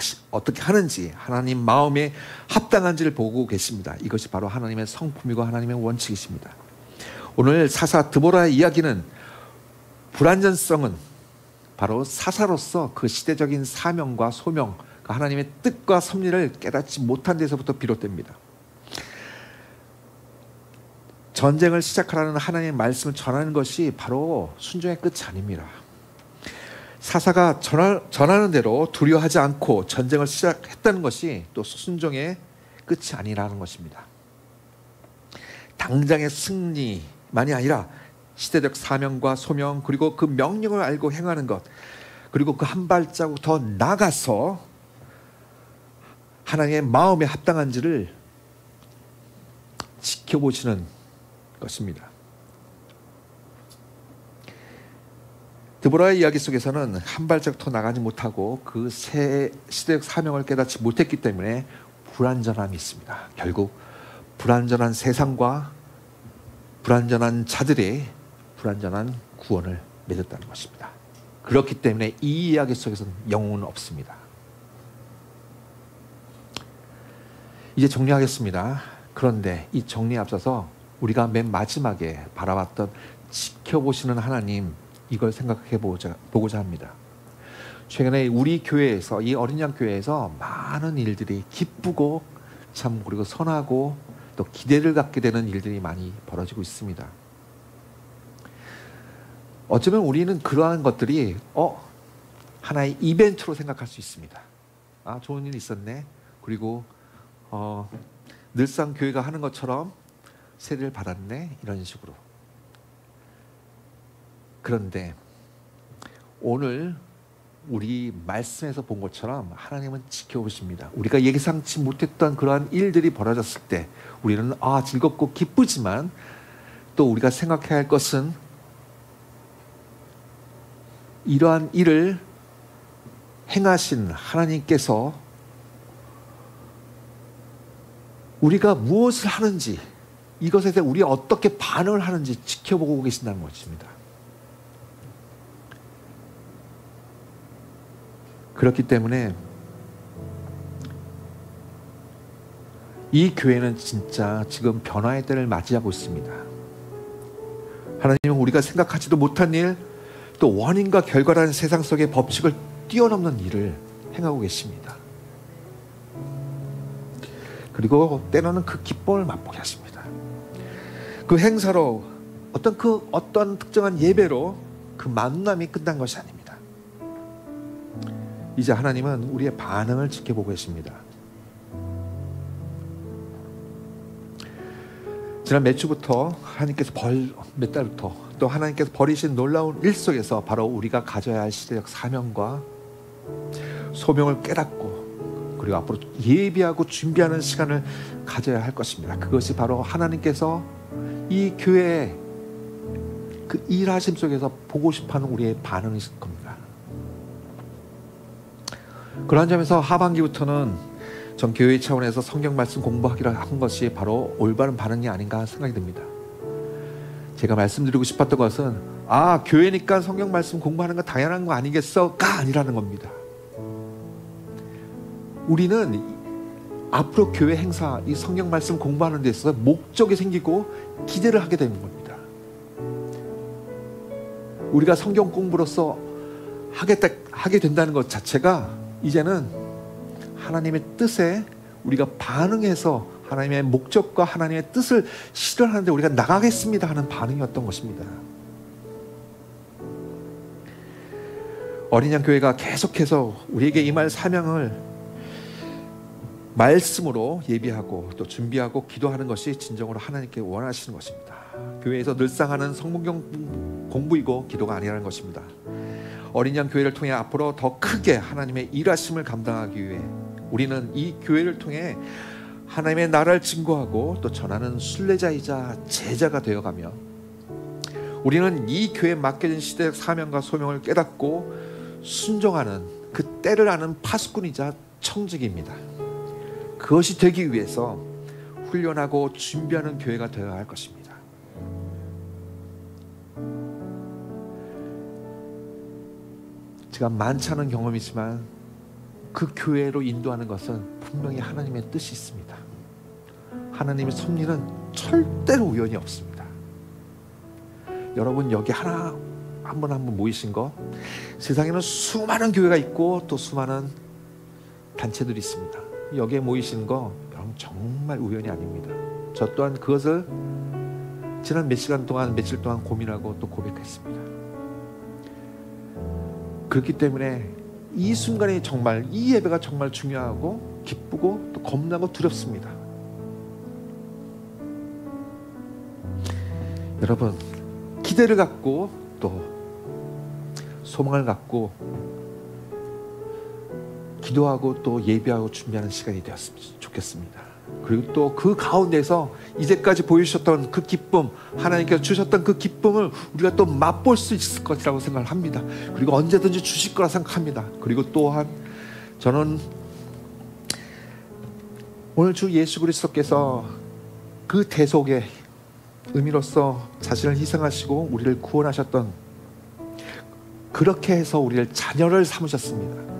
하는지, 하나님 마음에 합당한지를 보고 계십니다. 이것이 바로 하나님의 성품이고 하나님의 원칙이십니다. 오늘 사사 드보라의 이야기는 불완전성은 바로 사사로서 그 시대적인 사명과 소명, 하나님의 뜻과 섭리를 깨닫지 못한 데서부터 비롯됩니다. 전쟁을 시작하라는 하나님의 말씀을 전하는 것이 바로 순종의 끝이 아닙니다. 사사가 전하는 대로 두려워하지 않고 전쟁을 시작했다는 것이 또 순종의 끝이 아니라는 것입니다. 당장의 승리만이 아니라 시대적 사명과 소명, 그리고 그 명령을 알고 행하는 것, 그리고 그 한 발자국 더 나가서 하나님의 마음에 합당한지를 지켜보시는 것입니다. 드보라의 이야기 속에서는 한 발자국 더 나가지 못하고 그 새 시대적 사명을 깨닫지 못했기 때문에 불완전함이 있습니다. 결국 불완전한 세상과 불완전한 자들의 불완전한 구원을 맺었다는 것입니다. 그렇기 때문에 이 이야기 속에서는 영웅은 없습니다. 이제 정리하겠습니다. 그런데 이 정리에 앞서서 우리가 맨 마지막에 바라봤던 지켜보시는 하나님, 이걸 생각해 보고자 합니다. 최근에 우리 교회에서, 이 어린 양 교회에서 많은 일들이 기쁘고 참 그리고 선하고 또 기대를 갖게 되는 일들이 많이 벌어지고 있습니다. 어쩌면 우리는 그러한 것들이 하나의 이벤트로 생각할 수 있습니다. 아, 좋은 일 있었네. 그리고 늘상 교회가 하는 것처럼 세례를 받았네, 이런 식으로. 그런데 오늘 우리 말씀에서 본 것처럼 하나님은 지켜보십니다. 우리가 예상치 못했던 그러한 일들이 벌어졌을 때 우리는 즐겁고 기쁘지만, 또 우리가 생각해야 할 것은 이러한 일을 행하신 하나님께서 우리가 무엇을 하는지, 이것에 대해 우리가 어떻게 반응을 하는지 지켜보고 계신다는 것입니다. 그렇기 때문에 이 교회는 진짜 지금 변화의 때를 맞이하고 있습니다. 하나님은 우리가 생각하지도 못한 일, 또 원인과 결과라는 세상 속의 법칙을 뛰어넘는 일을 행하고 계십니다. 그리고 때로는 그 기쁨을 맛보게 하십니다. 그 행사로 어떤 특정한 예배로 그 만남이 끝난 것이 아닙니다. 이제 하나님은 우리의 반응을 지켜보고 계십니다. 지난 몇 주부터 몇 달부터 또 하나님께서 버리신 놀라운 일 속에서 바로 우리가 가져야 할 시대적 사명과 소명을 깨닫고, 그리고 앞으로 예비하고 준비하는 시간을 가져야 할 것입니다. 그것이 바로 하나님께서 이 교회의 그 일하심 속에서 보고 싶어하는 우리의 반응이실 겁니다. 그러한 점에서 하반기부터는 전 교회 차원에서 성경 말씀 공부하기로 한 것이 바로 올바른 반응이 아닌가 생각이 듭니다. 제가 말씀드리고 싶었던 것은 교회니까 성경 말씀 공부하는 거 당연한 거 아니겠어가 아니라는 겁니다. 우리는 앞으로 교회 행사, 이 성경 말씀 공부하는 데 있어서 목적이 생기고 기대를 하게 되는 겁니다. 우리가 성경 공부로서 하게 된다는 것 자체가 이제는 하나님의 뜻에 우리가 반응해서 하나님의 목적과 하나님의 뜻을 실현하는데 우리가 나가겠습니다 하는 반응이었던 것입니다. 어린 양 교회가 계속해서 우리에게 임할 사명을 말씀으로 예비하고 또 준비하고 기도하는 것이 진정으로 하나님께 원하시는 것입니다. 교회에서 늘상 하는 성경 공부이고 기도가 아니라는 것입니다. 어린 양 교회를 통해 앞으로 더 크게 하나님의 일하심을 감당하기 위해 우리는 이 교회를 통해 하나님의 나라를 증거하고 또 전하는 순례자이자 제자가 되어가며, 우리는 이 교회에 맡겨진 시대의 사명과 소명을 깨닫고 순종하는 그 때를 아는 파수꾼이자 청직입니다. 그것이 되기 위해서 훈련하고 준비하는 교회가 되어야 할 것입니다. 제가 많지 않은 경험이지만 그 교회로 인도하는 것은 분명히 하나님의 뜻이 있습니다. 하나님의 섭리는 절대로 우연이 없습니다. 여러분 여기 한 분 모이신 거, 세상에는 수많은 교회가 있고 또 수많은 단체들이 있습니다. 여기에 모이신 거 여러분 정말 우연이 아닙니다. 저 또한 그것을 지난 며칠 동안 고민하고 또 고백했습니다. 그렇기 때문에 이 순간이 정말, 이 예배가 정말 중요하고 기쁘고 또 겁나고 두렵습니다. 여러분 기대를 갖고 또 소망을 갖고 기도하고 또 예배하고 준비하는 시간이 되었으면 좋겠습니다. 그리고 또 그 가운데서 이제까지 보여주셨던 그 기쁨, 하나님께서 주셨던 그 기쁨을 우리가 또 맛볼 수 있을 것이라고 생각을 합니다. 그리고 언제든지 주실 거라 생각합니다. 그리고 또한 저는 오늘 주 예수 그리스도께서 그 대속의 의미로서 자신을 희생하시고 우리를 구원하셨던, 그렇게 해서 우리를 자녀를 삼으셨습니다.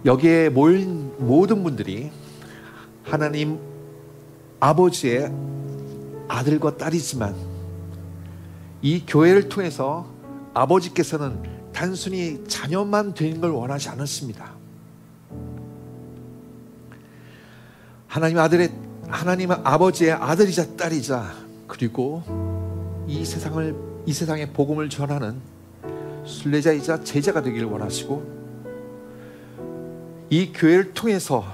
여기에 모인 모든 분들이 하나님 아버지의 아들과 딸이지만, 이 교회를 통해서 아버지께서는 단순히 자녀만 되는 걸 원하지 않으십니다. 하나님 아버지의 아들이자 딸이자, 그리고 이 세상의 복음을 전하는 순례자이자 제자가 되기를 원하시고, 이 교회를 통해서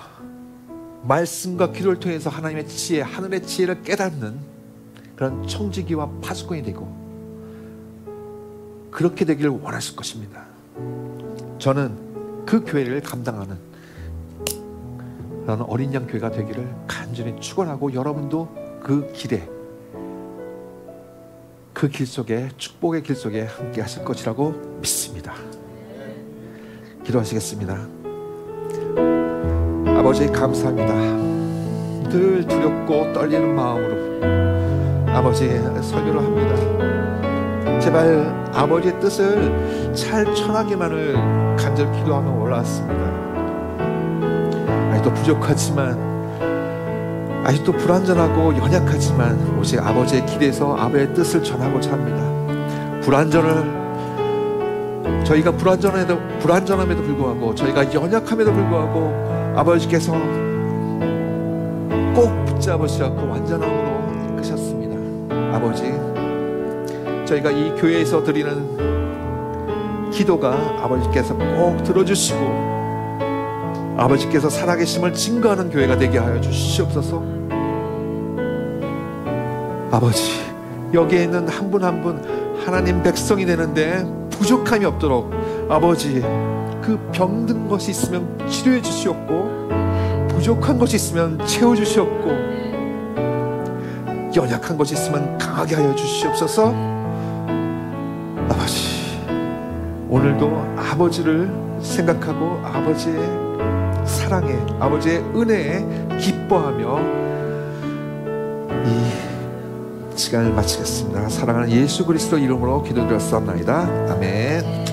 말씀과 기도를 통해서 하나님의 지혜, 하늘의 지혜를 깨닫는 그런 청지기와 파수꾼이 되고, 그렇게 되기를 원하실 것입니다. 저는 그 교회를 감당하는 그런 어린 양 교회가 되기를 간절히 축원하고, 여러분도 그 길에, 그 길 속에, 축복의 길 속에 함께 하실 것이라고 믿습니다. 기도하시겠습니다. 아버지, 감사합니다. 늘 두렵고 떨리는 마음으로 아버지 설교를 합니다. 제발 아버지의 뜻을 잘 전하기만을 간절히 기도하며 올라왔습니다. 아직도 부족하지만, 아직도 불완전하고 연약하지만 오직 아버지의 길에서 아버지의 뜻을 전하고자 합니다. 저희가 불완전함에도 불구하고, 저희가 연약함에도 불구하고 아버지께서 꼭 붙잡으시어 그 완전함으로 이끄셨습니다. 아버지, 저희가 이 교회에서 드리는 기도가 아버지께서 꼭 들어주시고 아버지께서 살아계심을 증거하는 교회가 되게 하여 주시옵소서. 아버지, 여기에 있는 한 분 한 분 하나님 백성이 되는데 부족함이 없도록 아버지, 그 병든 것이 있으면 치료해 주시옵고, 부족한 것이 있으면 채워 주시옵고, 연약한 것이 있으면 강하게 하여 주시옵소서. 아버지, 오늘도 아버지를 생각하고 아버지의 사랑에, 아버지의 은혜에 기뻐하며 이 시간을 마치겠습니다. 사랑하는 예수 그리스도 이름으로 기도드렸사옵나이다. 아멘.